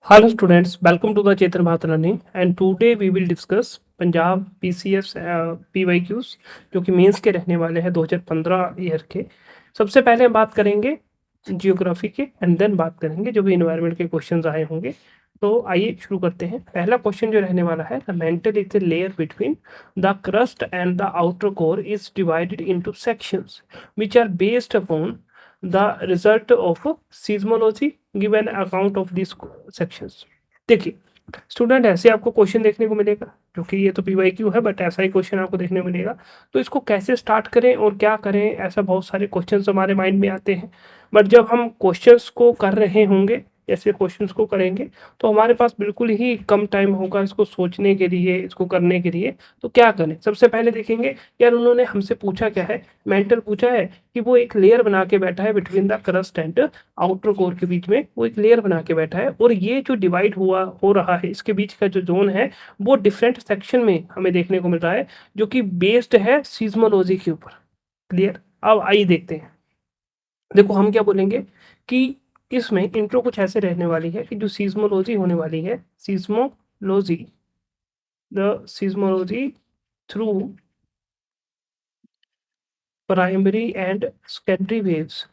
Hello students, welcome to the Chetan Bharat Learning and today we will discuss Punjab PCS PYQs जो कि mains के रहने वाले हैं 2015 ईयर के। सबसे पहले हम बात करेंगे जियोग्राफी के एंड देन बात करेंगे जो भी इन्वायरमेंट के क्वेश्चंस आए होंगे। तो आइए शुरू करते हैं। पहला क्वेश्चन जो रहने वाला है, the mantle is the layer between the crust and the outer core is divided into sections which are based upon the result of seismology give an account of these sections। देखिए student, ऐसे आपको question देखने को मिलेगा जो कि ये तो पीवाईक्यू है बट ऐसा ही क्वेश्चन आपको देखने को मिलेगा। तो इसको कैसे स्टार्ट करें और क्या करें, ऐसा बहुत सारे क्वेश्चंस हमारे माइंड में आते हैं। बट जब हम क्वेश्चंस को कर रहे होंगे, ऐसे क्वेश्चंस को करेंगे, तो हमारे पास बिल्कुल ही कम टाइम होगा इसको सोचने के लिए, इसको करने के लिए। तो क्या करें, सबसे पहले देखेंगे यार उन्होंने हमसे पूछा क्या है। मेंटल पूछा है कि वो एक लेयर बना के बैठा है between the crust and outer core के बीच में, वो एक लेयर बना के बैठा है और ये जो डिवाइड हुआ हो रहा है इसके बीच का जो जोन है वो डिफरेंट सेक्शन में हमें देखने को मिल रहा है जो कि बेस्ड है सीज्मोलॉजी के ऊपर। क्लियर? अब आइए देखते हैं। देखो हम क्या बोलेंगे कि इसमें इंट्रो कुछ ऐसे रहने वाली है कि जो सीज्मोलॉजी होने वाली है, seismology, the seismology through primary and secondary waves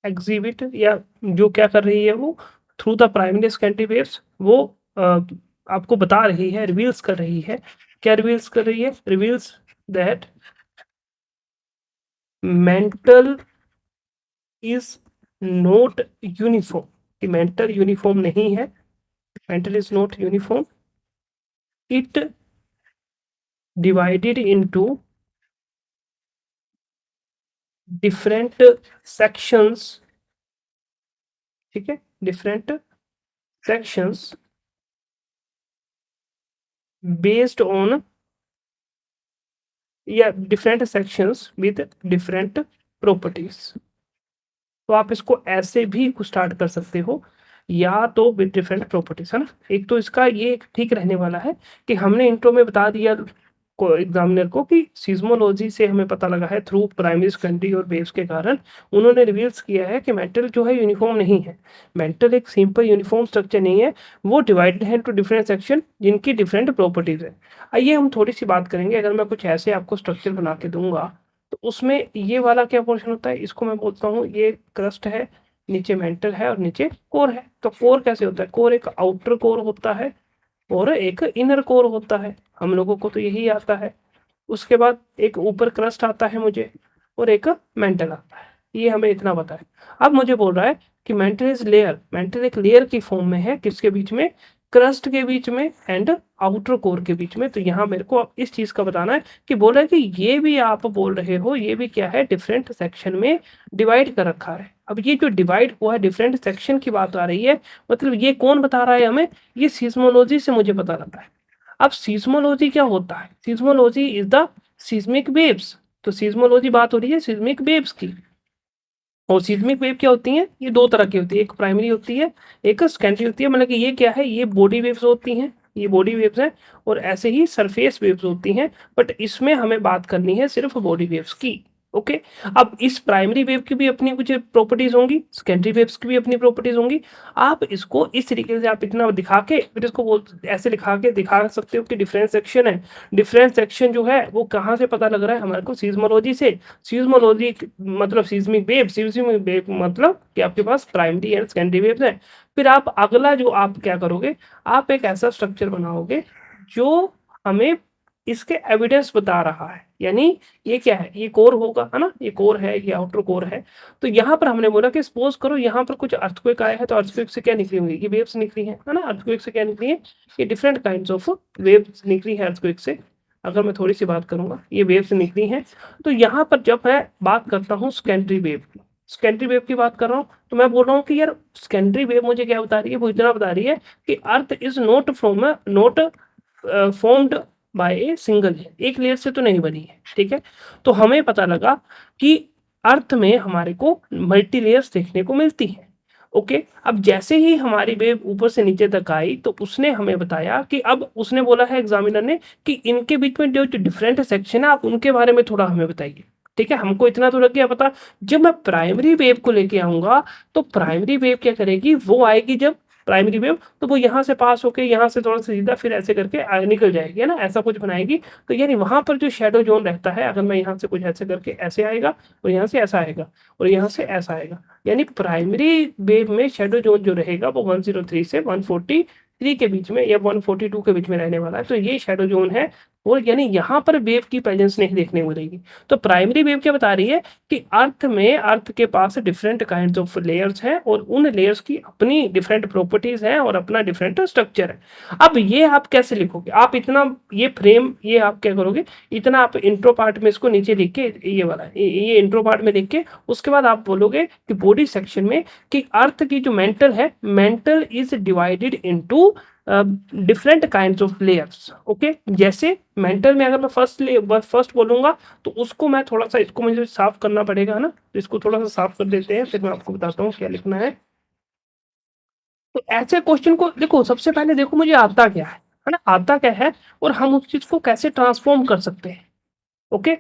exhibit, या जो क्या कर रही है वो through the primary secondary waves वो आपको बता रही है, रिवील्स कर रही है। क्या रिवील्स कर रही है? Reveals that mental is not uniform, कि मेंटल यूनिफॉर्म नहीं है, mental is not uniform, it divided into different sections. ठीक है, डिफरेंट सेक्शंस बेस्ड ऑन, या different sections with different properties. तो आप इसको ऐसे भी स्टार्ट कर सकते हो, या तो विद डिफरेंट प्रॉपर्टीज, है ना। एक तो इसका ये ठीक रहने वाला है कि हमने इंट्रो में बता दिया को एग्जामिनर को कि सीज्मोलॉजी से हमें पता लगा है थ्रू प्राइमरी सेकेंडरी और वेव्स के कारण उन्होंने रिवील्स किया है कि मेंटल जो है यूनिफॉर्म नहीं है। मेंटल एक सिंपल यूनिफॉर्म स्ट्रक्चर नहीं है, वो डिवाइडेड है इनटू डिफरेंट सेक्शन जिनकी डिफरेंट प्रॉपर्टीज है। आइए हम थोड़ी सी बात करेंगे। अगर मैं कुछ ऐसे आपको स्ट्रक्चर बना के दूंगा तो उसमें ये वाला क्या पोर्शन होता है, इसको मैं बोलता हूँ ये क्रस्ट है, नीचे मेंटल है और नीचे कोर है। तो कोर कैसे होता है? कोर एक आउटर कोर होता है और एक इनर कोर होता है, हम लोगों को तो यही आता है। उसके बाद एक ऊपर क्रस्ट आता है मुझे और एक मेंटल आता है, ये हमें इतना पता है। अब मुझे बोल रहा है कि मेंटल इज लेयर, मेंटल एक लेयर की फॉर्म में है, किसके बीच में? क्रस्ट के बीच में एंड आउटर कोर के बीच में। तो यहाँ मेरे को अब इस चीज का बताना है कि बोल रहा है कि ये भी आप बोल रहे हो ये भी क्या है, डिफरेंट सेक्शन में डिवाइड कर रखा है। अब ये जो डिवाइड हुआ है डिफरेंट सेक्शन की बात आ रही है, मतलब ये कौन बता रहा है हमें? ये सीस्मोलॉजी से मुझे पता लगा है। अब सीस्मोलॉजी क्या होता है? Seismology is the seismic waves. तो सीस्मोलॉजी बात हो रही है सीस्मिक वेव्स की। और सीस्मिक वेव क्या होती है? ये दो तरह की होती है, एक प्राइमरी होती है, एक सेकेंडरी होती है। मतलब कि ये क्या है, ये बॉडी वेव्स होती हैं, ये बॉडी वेव्स हैं, और ऐसे ही सरफेस वेव्स होती हैं। बट इसमें हमें बात करनी है सिर्फ बॉडी वेव्स की। ओके। अब इस प्राइमरी वेव की भी अपनी कुछ प्रॉपर्टीज होंगी, सेकेंडरी वेव्स की भी अपनी प्रॉपर्टीज होंगी। आप इसको इस तरीके से आप इतना दिखा के फिर इसको बोल ऐसे लिखा के दिखा सकते हो कि डिफरेंट सेक्शन है। डिफरेंट सेक्शन जो है वो कहाँ से पता लग रहा है हमारे को? सीज्मोलॉजी से। सीज्मोलॉजी मतलब सीज्मिक वेव, सीज्मिक वेव मतलब कि आपके पास प्राइमरी एंड सेकेंडरी वेव्स हैं। फिर आप अगला जो आप क्या करोगे, आप एक ऐसा स्ट्रक्चर बनाओगे जो हमें इसके एविडेंस बता रहा है। यानी ये क्या है, ये कोर होगा, है ना, ये कोर है, ये आउटर कोर है। तो यहाँ पर हमने बोला कि सपोज करो यहाँ पर कुछ अर्थक्वेक आया है, तो अर्थक्वेक से क्या निकली होंगी? ये वेव्स निकली है ना। अर्थक्वेक से क्या निकली है? ये डिफरेंट काइंड्स ऑफ वेव्स निकली है अर्थक्वेक से। अगर मैं थोड़ी सी बात करूंगा, ये वेव्स निकली हैं। तो यहाँ पर जब मैं बात करता हूँ सेकेंडरी वेव की, सेकेंडरी वेव की बात कर रहा हूँ, तो मैं बोल रहा हूँ कि यार सेकेंडरी वेव मुझे क्या बता रही है? वो इतना बता रही है कि अर्थ is not from not formed by a single layer, एक लेयर से तो नहीं बनी है। ठीक है। तो हमें पता लगा कि अर्थ में हमारे को मल्टी लेयर्स देखने को मिलती हैं। ओके। अब जैसे ही हमारी वेव ऊपर से नीचे तक आई तो उसने हमें बताया कि अब उसने बोला है एग्जामिनर ने कि इनके बीच में जो डिफरेंट सेक्शन है आप उनके बारे में थोड़ा हमें बताइए। ठीक है, हमको इतना तो लग गया पता। जब मैं प्राइमरी वेव को लेके आऊँगा, तो प्राइमरी वेव क्या करेगी, वो आएगी जब प्राइमरी वेव, तो वो यहाँ से पास होके यहाँ से थोड़ा-सा सीधा फिर ऐसे करके निकल जाएगी, है ना? ऐसा कुछ बनाएगी। तो यानी वहाँ पर जो शैडो ज़ोन रहता है, अगर मैं यहाँ से कुछ ऐसे करके ऐसे आएगा और यहाँ से ऐसा आएगा और यहाँ से ऐसा आएगा। यानी प्राइमरी वेव में शैडो ज़ोन जो रहेगा वो 103 से 143 के बीच में या 142 के बीच में रहने वाला है। तो ये शैडो ज़ोन है और यानी यहाँ पर वेव की प्रेजेंस नहीं देखने को मिलेगी। तो प्राइमरी वेव क्या बता रही है कि अर्थ के पास डिफरेंट काइंड्स ऑफ लेयर्स हैं और उन लेयर्स की अपनी डिफरेंट प्रॉपर्टीज हैं और अपना डिफरेंट स्ट्रक्चर है। अब ये आप कैसे लिखोगे, आप इतना ये फ्रेम ये आप क्या करोगे, इतना आप इंट्रो पार्ट में इसको नीचे लिख के ये वाला ये इंट्रो पार्ट में लिख के उसके बाद आप बोलोगे कि बॉडी सेक्शन में कि अर्थ की जो मेंटल है, mental is divided into different kinds of layers. Okay, जैसे मेंटल में अगर मैं फर्स्ट बोलूंगा तो उसको मैं थोड़ा सा इसको मुझे साफ करना पड़ेगा ना, तो इसको थोड़ा सा साफ कर देते हैं, फिर मैं आपको बताता हूँ क्या लिखना है। तो ऐसे क्वेश्चन को देखो, सबसे पहले देखो मुझे आता क्या है ना, आता क्या है और हम उस चीज को कैसे ट्रांसफॉर्म कर सकते हैं। ओके,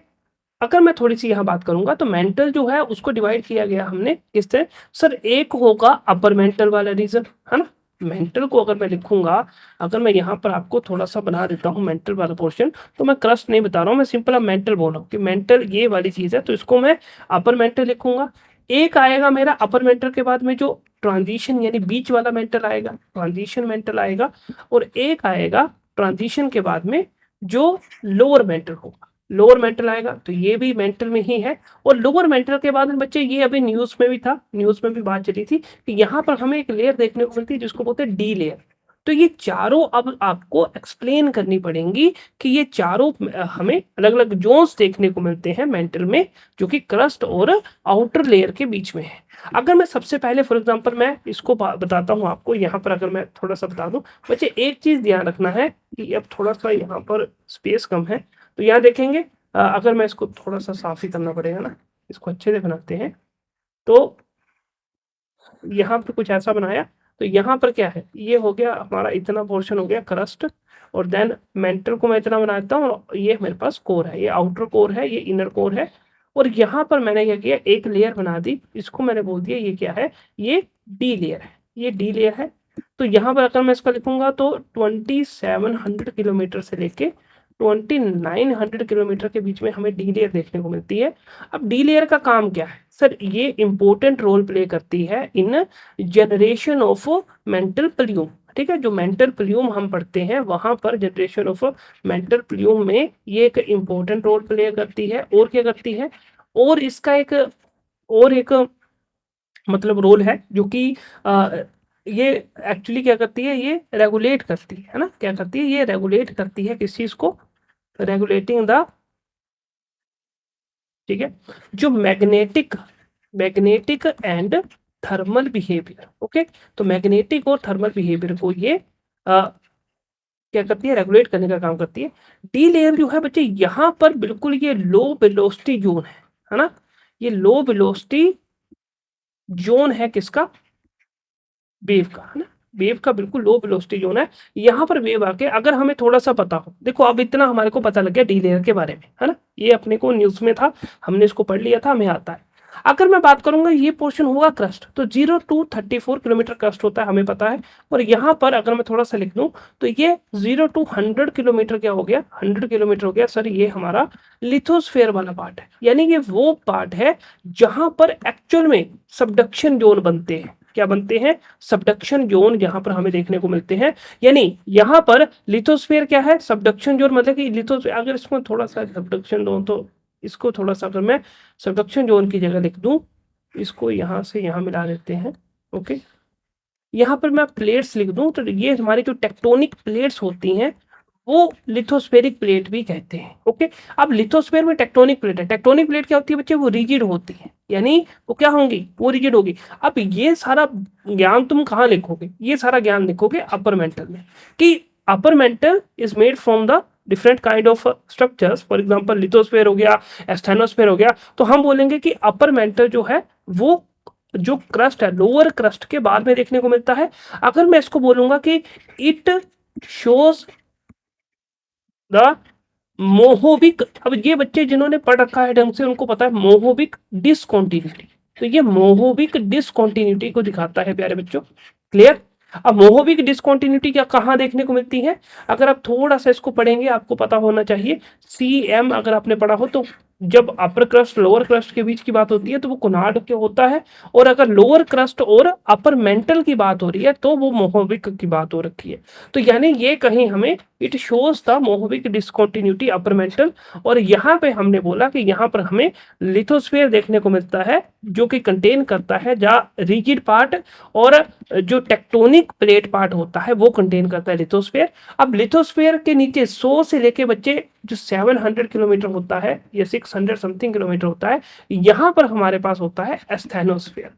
अगर मैं थोड़ी सी यहाँ बात करूंगा तो मेंटल जो है उसको डिवाइड किया गया हमने किस तरह। सर एक होगा अपर मेंटल वाला रीजन, है ना। मेंटल को अगर मैं लिखूंगा, अगर मैं यहाँ पर आपको थोड़ा सा बना देता हूँ मेंटल वाला पोर्शन, तो मैं क्रस्ट नहीं बता रहा हूँ, मैं सिंपल अब मेंटल बोल रहा हूँ कि मेंटल ये वाली चीज है, तो इसको मैं अपर मेंटल लिखूंगा। एक आएगा मेरा अपर मेंटल के बाद में जो ट्रांजिशन यानी बीच वाला मेंटल आएगा, ट्रांजिशन मेंटल आएगा, और एक आएगा ट्रांजिशन के बाद में जो लोअर मेंटल होगा, लोअर मेंटल आएगा, तो ये भी मेंटल में ही है। और लोअर मेंटल के बाद में बच्चे ये अभी न्यूज में भी था, न्यूज में भी बात चली थी कि यहाँ पर हमें एक लेयर देखने को मिलती है जिसको बोलते हैं डी लेयर। तो ये चारों अब आपको एक्सप्लेन करनी पड़ेंगी कि ये चारों हमें अलग अलग जोन्स देखने को मिलते हैं मेंटल में, जो कि क्रस्ट और आउटर लेयर के बीच में है। अगर मैं सबसे पहले फॉर एग्जांपल मैं इसको बताता हूँ आपको, यहाँ पर अगर मैं थोड़ा सा बता दूं बच्चे, एक चीज ध्यान रखना है कि अब थोड़ा सा यहाँ पर स्पेस कम है, तो यहाँ देखेंगे अगर मैं इसको थोड़ा सा साफ ही करना पड़ेगा ना, इसको अच्छे से बनाते हैं। तो यहाँ पे कुछ ऐसा बनाया, तो यहाँ पर क्या है, ये हो गया हमारा इतना पोर्शन हो गया क्रस्ट, और देन मेंटल को मैं इतना बना देता हूँ, और ये मेरे पास कोर है, ये आउटर कोर है, ये इनर कोर है। और यहाँ पर मैंने क्या किया, एक लेयर बना दी, इसको मैंने बोल दिया ये क्या है, ये डी लेयर है, ये डी लेयर है। तो यहाँ पर अगर मैं इसका लिखूंगा तो 2700 किलोमीटर से लेके 2900 किलोमीटर के बीच में हमें डी लेयर देखने को मिलती है। अब डी लेयर का काम क्या है सर, ये इंपॉर्टेंट रोल प्ले करती है इन जनरेशन ऑफ मेंटल प्ल्यूम। ठीक है, जो मेंटल प्ल्यूम हम पढ़ते हैं वहां पर जनरेशन ऑफ मेंटल प्ल्यूम में ये एक इंपॉर्टेंट रोल प्ले करती है। और क्या करती है, और इसका एक मतलब रोल है जो कि ये एक्चुअली क्या करती है, ये रेगुलेट करती है ना, क्या करती है, ये रेगुलेट करती है किस चीज को, रेगुलेटिंग द, ठीक है, जो magnetic magnetic and thermal behaviour. Okay, तो मैग्नेटिक और थर्मल बिहेवियर को ये क्या करती है, रेगुलेट करने का काम करती है। डी लेयर जो है बच्चे, यहाँ पर बिल्कुल ये लो वेलोसिटी जोन है ना, ये लो वेलोसिटी जोन है किसका, वेव का, है ना, वेव का बिल्कुल लो वेलोसिटी जोन है। यहाँ पर वेव आके अगर हमें थोड़ा सा पता हो, देखो अब इतना हमारे को पता लग गया डी लेयर के बारे में, है ना, ये अपने को न्यूज में था, हमने इसको पढ़ लिया था, हमें आता है। अगर मैं बात करूंगा ये पोर्शन होगा क्रस्ट, तो 0 to 34 किलोमीटर क्रस्ट होता है, हमें पता है। और यहाँ पर अगर मैं थोड़ा सा लिख दूं तो ये 0 to 100 किलोमीटर क्या हो गया, 100 किलोमीटर हो गया सर, ये हमारा लिथोस्फेयर वाला पार्ट है। यानी ये वो पार्ट है जहां पर एक्चुअल में सबडक्शन जोन बनते हैं। क्या बनते हैं, सबडक्शन जोन यहाँ पर हमें देखने को मिलते हैं। यानी यहाँ पर लिथोस्फेयर क्या है, सबडक्शन जोन, मतलब कि लिथोस्फेयर, अगर इसको थोड़ा सा सबडक्शन जोन, तो इसको थोड़ा सा अगर मैं सबडक्शन जोन की जगह लिख दूं, इसको यहाँ से यहाँ मिला देते हैं। ओके, यहाँ पर मैं प्लेट्स लिख दूं तो ये हमारी जो टेक्टोनिक प्लेट्स होती हैं वो लिथोस्फेरिक प्लेट भी कहते हैं। ओके, अब लिथोस्फेयर में टेक्टोनिक प्लेट है, टेक्टोनिक प्लेट क्या होती है बच्चे, वो रिजिड होती है, यानी वो क्या होंगी, वो रिजिड होगी। अब ये सारा ज्ञान तुम कहाँ लिखोगे, ये सारा ज्ञान लिखोगे अपर मेंटल में, कि upper mantle is made from the different kind of structures, for example lithosphere हो गया, एस्थेनोस्फेयर हो गया। तो हम बोलेंगे कि अपर मेंटल जो है वो जो क्रस्ट है, लोअर क्रस्ट के बाद में देखने को मिलता है। अगर मैं इसको बोलूंगा कि इट शोज द मोहोबिक, अब ये बच्चे जिन्होंने पढ़ रखा है ढंग से उनको पता है मोहोबिक डिसकंटिन्यूटी, तो ये मोहोबिक डिसकंटिन्यूटी को दिखाता है प्यारे बच्चों। क्लियर? अब मोहोबिक डिसकंटिन्यूटी क्या कहाँ देखने को मिलती है? अगर आप थोड़ा सा इसको पढ़ेंगे आपको पता होना चाहिए, सीएम अगर आपने पढ़ा हो तो जब अपर क्रस्ट लोअर क्रस्ट के बीच की बात होती है तो वो कुनाड के होता है, और अगर लोअर क्रस्ट और अपर मेंटल की बात हो रही है तो वो मोहोबिक की बात हो रखी है। तो यानी ये कहीं हमें it shows the Mohorovicic discontinuity upper mantle, और यहाँ पे हमने बोला कि यहाँ पर हमें लिथोस्फीयर देखने को मिलता है जो कि कंटेन करता है जा रिजिड पार्ट, और जो टेक्टोनिक प्लेट पार्ट होता है वो कंटेन करता है लिथोस्फीयर। अब लिथोस्फीयर के नीचे 100 से लेके बच्चे जो 700 किलोमीटर होता है या 600 समथिंग किलोमीटर होता है, यहाँ पर हमारे पास होता है एस्थेनोस्फीयर।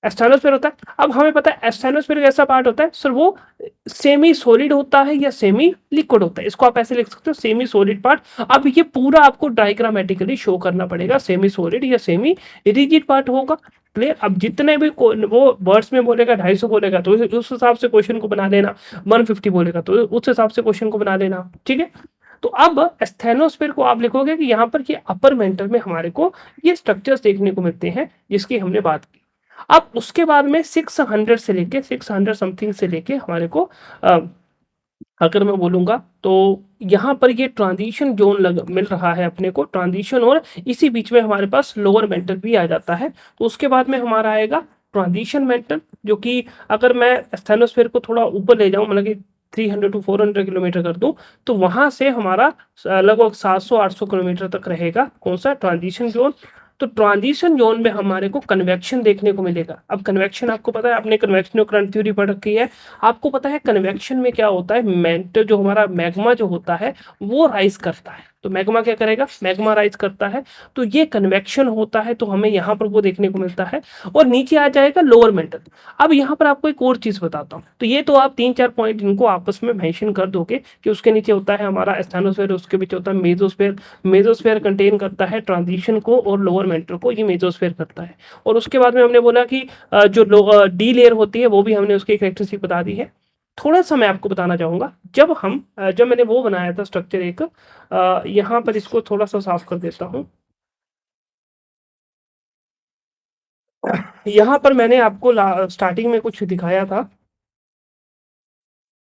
एस्थेनोस्फीयर होता है, अब हमें पता है एस्थेनोस्फीयर कैसा पार्ट होता है सर, वो सेमी सॉलिड होता है या सेमी लिक्विड होता है, इसको आप ऐसे लिख सकते हो सेमी सॉलिड पार्ट। अब ये पूरा आपको डायग्रामेटिकली शो करना पड़ेगा, सेमी सॉलिड या सेमी रिजिड पार्ट होगा। क्लियर? अब जितने भी वो वर्ड्स में बोलेगा 250 बोलेगा तो उस हिसाब से क्वेश्चन को बना लेना, 150 बोलेगा तो उस हिसाब से क्वेश्चन को बना लेना। ठीक है, तो अब एस्थेनोस्फीयर को आप लिखोगे कि यहाँ पर ये अपर मेंटल में हमारे को ये स्ट्रक्चर्स देखने को मिलते हैं जिसकी हमने बात की। अब उसके बाद में 600 से लेके 600 समथिंग से लेके हमारे को अगर मैं बोलूंगा तो यहाँ पर ये ट्रांजिशन जोन मिल रहा है अपने को, ट्रांजिशन, और इसी बीच में हमारे पास लोअर मेंटल भी आ जाता है। तो उसके बाद में हमारा आएगा ट्रांजिशन मेंटल, जो कि अगर मैं स्थेनोस्फीयर को थोड़ा ऊपर ले जाऊं, मतलब कि 300 टू 400 किलोमीटर कर दूं, तो वहां से हमारा लगभग 700-800 किलोमीटर तक रहेगा कौन सा ट्रांजिशन जोन। तो ट्रांजिशन जोन में हमारे को कन्वेक्शन देखने को मिलेगा। अब कन्वेक्शन आपको पता है, आपने कन्वेक्शन करंट थ्योरी पढ़ रखी है, आपको पता है कन्वेक्शन में क्या होता है, मेंट जो हमारा मैग्मा जो होता है वो राइज करता है। तो मैग्मा क्या करेगा, मैग्मा राइज करता है, तो ये कन्वेक्शन होता है, तो हमें यहाँ पर वो देखने को मिलता है। और नीचे आ जाएगा लोअर मेंटल। अब यहाँ पर आपको एक और चीज बताता हूँ, तो ये तो आप 3-4 पॉइंट इनको आपस में मेंशन कर दोगे कि उसके नीचे होता है हमारा एस्थेनोस्फीयर, उसके बीच होता है मेसोस्फीयर। मेसोस्फीयर कंटेन करता है ट्रांजिशन को और लोअर मेंटल को, ये मेसोस्फीयर करता है। और उसके बाद में हमने बोला कि जो डी लेयर होती है वो भी हमने उसकी कैरेक्टरिस्टिक बता दी है। थोड़ा सा मैं आपको बताना चाहूंगा, जब मैंने वो बनाया था स्ट्रक्चर एक, यहाँ पर इसको थोड़ा सा साफ कर देता हूँ। यहाँ पर मैंने आपको स्टार्टिंग में कुछ दिखाया था,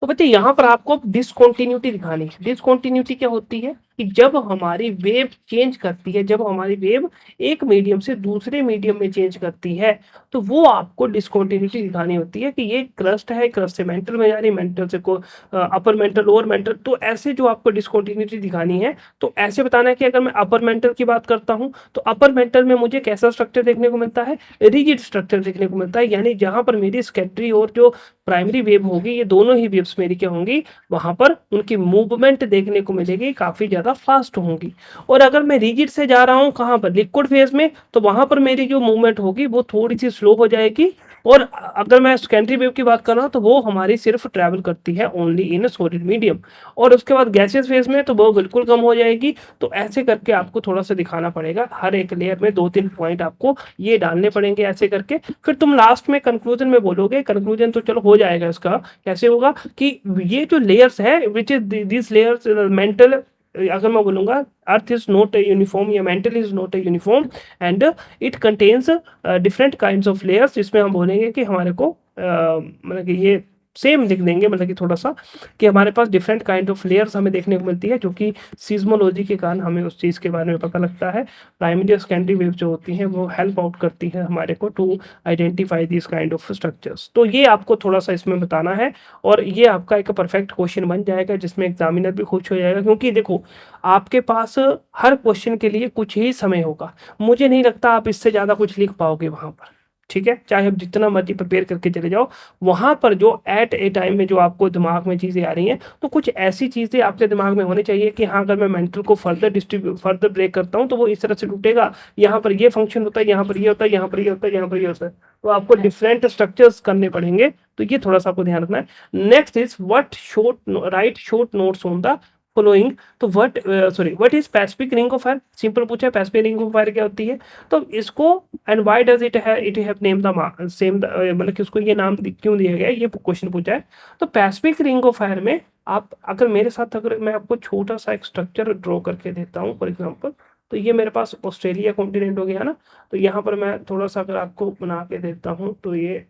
तो बच्चे यहाँ पर आपको डिसकंटिन्यूटी दिखानी है। डिसकंटिन्यूटी क्या होती है कि जब हमारी वेव चेंज करती है, जब हमारी वेव एक मीडियम से दूसरे मीडियम में चेंज करती है, तो वो आपको डिसकंटिन्यूटी दिखानी होती है कि ये क्रस्ट है, क्रस्ट से मेंटल में जा रही, मेंटल से को अपर मेंटल, लोअर मेंटल। तो ऐसे जो आपको डिसकंटिन्यूटी दिखानी है, तो ऐसे बताना है कि अगर मैं अपर मेंटल की बात करता हूँ तो अपर मेंटल में मुझे कैसा स्ट्रक्चर देखने को मिलता है, रिजिड स्ट्रक्चर देखने को मिलता है। यानी जहां पर मेरी सेकेंडरी और जो प्राइमरी वेव होगी, ये दोनों ही वेव्स मेरी क्या होंगी, वहां पर उनकी मूवमेंट देखने को मिलेगी, काफी ज्यादा फास्ट होंगी। और अगर मैं रिजिड से जा रहा हूं कहां पर, लिक्विड फेज में, तो वहां पर मेरी जो मूवमेंट होगी वो थोड़ी सी स्लो हो जाएगी। और अगर मैं सेकेंडरी वेव की बात कर रहा हूं तो वो हमारी सिर्फ ट्रैवल करती है ओनली इन सॉलिड मीडियम। और उसके बाद गैसियस फेज में तो वो बिल्कुल कम हो जाएगी। तो ऐसे करके आपको थोड़ा सा दिखाना पड़ेगा, हर एक लेयर में 2-3 पॉइंट आपको ये डालने पड़ेंगे ऐसे करके। फिर तुम लास्ट में कंक्लूजन में बोलोगे, कंक्लूजन तो चलो हो जाएगा इसका, कैसे होगा कि ये जो लेयर्स है which is this layers mantle, अगर मैं बोलूंगा earth is not a uniform या mantle is not a uniform and it contains different kinds of layers, जिसमें हम बोलेंगे कि हमारे को मतलब कि ये सेम लिख देंगे, मतलब कि थोड़ा सा कि हमारे पास डिफरेंट काइंड ऑफ लेयर्स हमें देखने को मिलती है, जो कि सीज्मोलॉजी के कारण हमें उस चीज़ के बारे में पता लगता है। प्राइमरी और सेकेंडरी वेव जो होती हैं वो हेल्प आउट करती है हमारे को to identify this kind of structures. तो ये आपको थोड़ा सा इसमें बताना है, और ये आपका एक परफेक्ट क्वेश्चन बन जाएगा जिसमें एग्जामिनर भी खुश हो जाएगा, क्योंकि देखो आपके पास हर क्वेश्चन के लिए कुछ ही समय होगा। मुझे नहीं लगता आप इससे ज़्यादा कुछ लिख पाओगे वहाँ पर। ठीक है, चाहे आप जितना मर्जी प्रिपेयर करके चले जाओ, वहां पर जो एट ए टाइम में जो आपको दिमाग में चीजें आ रही हैं, तो कुछ ऐसी चीजें आपके दिमाग में होनी चाहिए कि हाँ अगर मैं मेंटल को फर्दर ब्रेक करता हूँ तो वो इस तरह से टूटेगा, यहाँ पर ये फंक्शन होता है, यहाँ पर ये होता है, यहाँ पर ये होता है, यहाँ पर ये होता है। तो आपको डिफरेंट स्ट्रक्चर्स करने पड़ेंगे, तो ये थोड़ा सा आपको ध्यान रखना है। Next is what short write short notes on the following, तो what is Pacific ring of fire, simple पूछा है पैसिफिक रिंग ऑफ फायर क्या होती है, तो इसको and why does it have name the same, मतलब कि उसको ये नाम क्यों दिया गया है, ये क्वेश्चन पूछा है। तो पैसिफिक रिंग ऑफ फायर में आप अगर मेरे साथ, अगर मैं आपको छोटा सा एक स्ट्रक्चर ड्रॉ करके देता हूँ फॉर एग्जांपल, तो ये मेरे पास ऑस्ट्रेलिया कॉन्टिनेंट हो गया ना, तो यहाँ पर मैं थोड़ा सा अगर आपको बना के देता हूँ तो ये,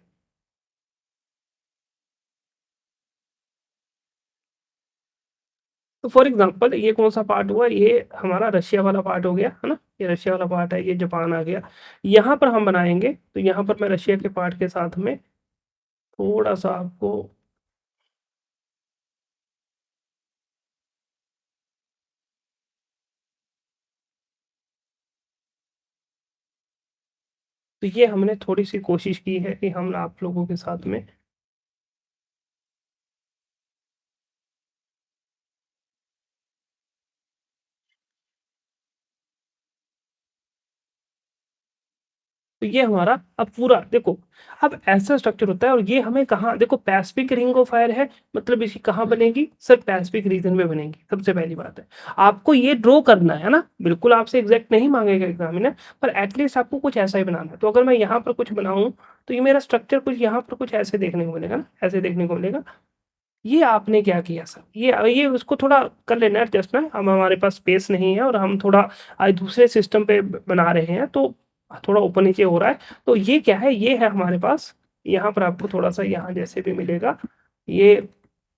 तो फॉर एग्जांपल ये कौन सा पार्ट हुआ, ये हमारा रशिया वाला पार्ट हो गया है ना, ये रशिया वाला पार्ट है, ये जापान आ गया। यहाँ पर हम बनाएंगे, तो यहाँ पर मैं रशिया के पार्ट के साथ में थोड़ा सा आपको, तो ये हमने थोड़ी सी कोशिश की है कि हम आप लोगों के साथ में, तो ये हमारा अब पूरा देखो, अब ऐसा स्ट्रक्चर होता है, और ये हमें कहाँ देखो, पैसिफिक रिंग ऑफ फायर है, मतलब इसी कहाँ बनेगी सर, पैसिफिक रीजन में बनेगी, सबसे पहली बात है। आपको ये ड्रॉ करना है ना, बिल्कुल आपसे एग्जैक्ट नहीं मांगेगा एग्जामिनर, पर एटलीस्ट आपको कुछ ऐसा ही बनाना है। तो अगर मैं यहाँ पर कुछ बनाऊं, तो ये मेरा स्ट्रक्चर कुछ यहाँ पर कुछ ऐसे देखने को मिलेगा ना, ऐसे देखने को मिलेगा। ये आपने क्या किया सर, ये उसको थोड़ा कर लेना एडजस्ट ना, हम हमारे पास स्पेस नहीं है, और हम थोड़ा आज दूसरे सिस्टम पे बना रहे हैं, तो थोड़ा ऊपर नीचे हो रहा है। तो ये क्या है, ये है हमारे पास, यहाँ पर आपको थोड़ा सा यहाँ जैसे भी मिलेगा, ये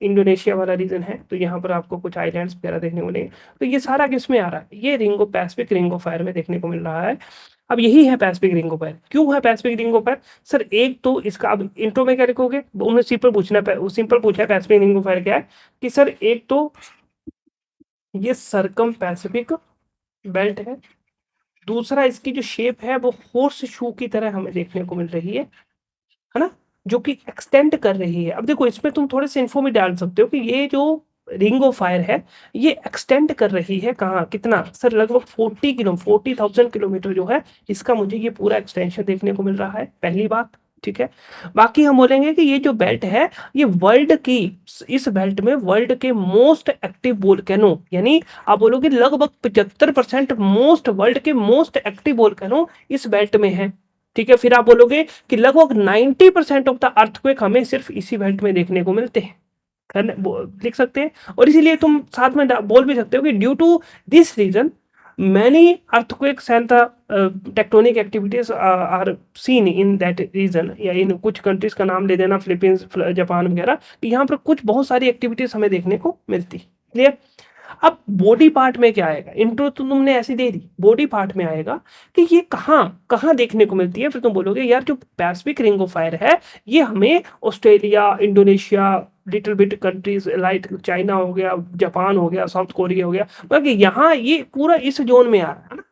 इंडोनेशिया वाला रीजन है, तो यहाँ पर आपको कुछ आइलैंड्स वगैरह देखने को मिलेंगे। तो ये सारा किस में आ रहा है, ये ring of Pacific ring of fire में देखने को मिल रहा है। अब यही है पैसिफिक रिंग ऑफ फायर, क्यों है Pacific ring of fire sir, एक तो इसका, अब इंट्रो में क्या लिखोगे, उन्हें सिंपल पूछना है, सिंपल पूछा है पैसिफिक रिंग ऑफ फायर क्या है, कि सर एक तो ये सरकम पैसिफिक बेल्ट है, दूसरा इसकी जो शेप है वो हॉर्स शू की तरह हमें देखने को मिल रही है ना, जो कि एक्सटेंड कर रही है। अब देखो इसमें तुम थोड़े से इन्फो भी डाल सकते हो कि ये जो रिंग ऑफ फायर है, ये एक्सटेंड कर रही है कहाँ, कितना सर, लगभग 40,000 किलोमीटर जो है, इसका मुझे ये पूरा एक्सटेंशन देखने को मिल रहा है, पहली बात। ठीक है, बाकी हम बोलेंगे कि ये जो बेल्ट है, ये वर्ल्ड की, इस बेल्ट में वर्ल्ड के मोस्ट एक्टिव वोल्केनो, यानी आप बोलोगे लगभग 75% मोस्ट, वर्ल्ड के मोस्ट एक्टिव वोल्केनो इस बेल्ट में है। ठीक है, फिर आप बोलोगे कि लगभग 90% ऑफ द अर्थक्वेक हमें सिर्फ इसी बेल्ट में देखने को मिलते हैं, लिख सकते हैं। और इसीलिए तुम साथ में बोल भी सकते हो कि due to this region many earthquakes and the tectonic activities are seen in that region, या इन कुछ कंट्रीज का नाम ले देना, फिलीपींस, जापान वगैरह, यहाँ पर कुछ बहुत सारी एक्टिविटीज हमें देखने को मिलती। क्लियर। अब बॉडी पार्ट में क्या आएगा, इंट्रो तो तुमने ऐसी दे दी, बॉडी पार्ट में आएगा कि ये कहाँ कहाँ देखने को मिलती है। फिर तुम बोलोगे यार जो पैसिफिक रिंग ऑफ फायर है, ये हमें Australia, Indonesia, little bit countries like China हो गया, जापान हो गया, साउथ कोरिया हो गया, मतलब कि यहाँ ये पूरा इस जोन में आ रहा है ना।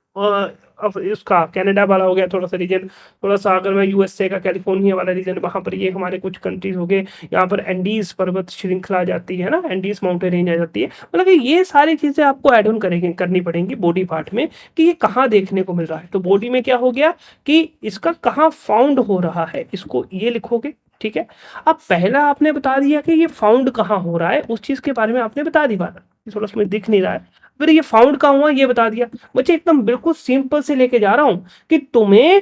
अब इसका कनाडा वाला हो गया थोड़ा सा रीजन, थोड़ा सा अगर मैं यूएसए का कैलिफोर्निया वाला रीजन, वहाँ पर ये हमारे कुछ कंट्रीज हो गए, यहाँ पर एंडीज पर्वत श्रृंखला आ जाती है ना, एंडीज माउंटेन रेंज आ जाती है, मतलब कि ये सारी चीज़ें आपको ऐड ऑन करेंगे, करनी पड़ेंगी बॉडी पार्ट में, कि ये कहाँ देखने को मिल रहा है। तो बॉडी में क्या हो गया कि इसका कहाँ फाउंड हो रहा है, इसको ये लिखोगे। ठीक है, अब पहला आपने बता दिया कि ये फाउंड कहाँ हो रहा है, उस चीज़ के बारे में आपने बता दी बात, थोड़ा उसमें दिख नहीं रहा है, फिर ये फाउंड कहाँ हुआ ये बता दिया। बच्चे एकदम बिल्कुल सिंपल से लेके जा रहा हूँ कि तुम्हें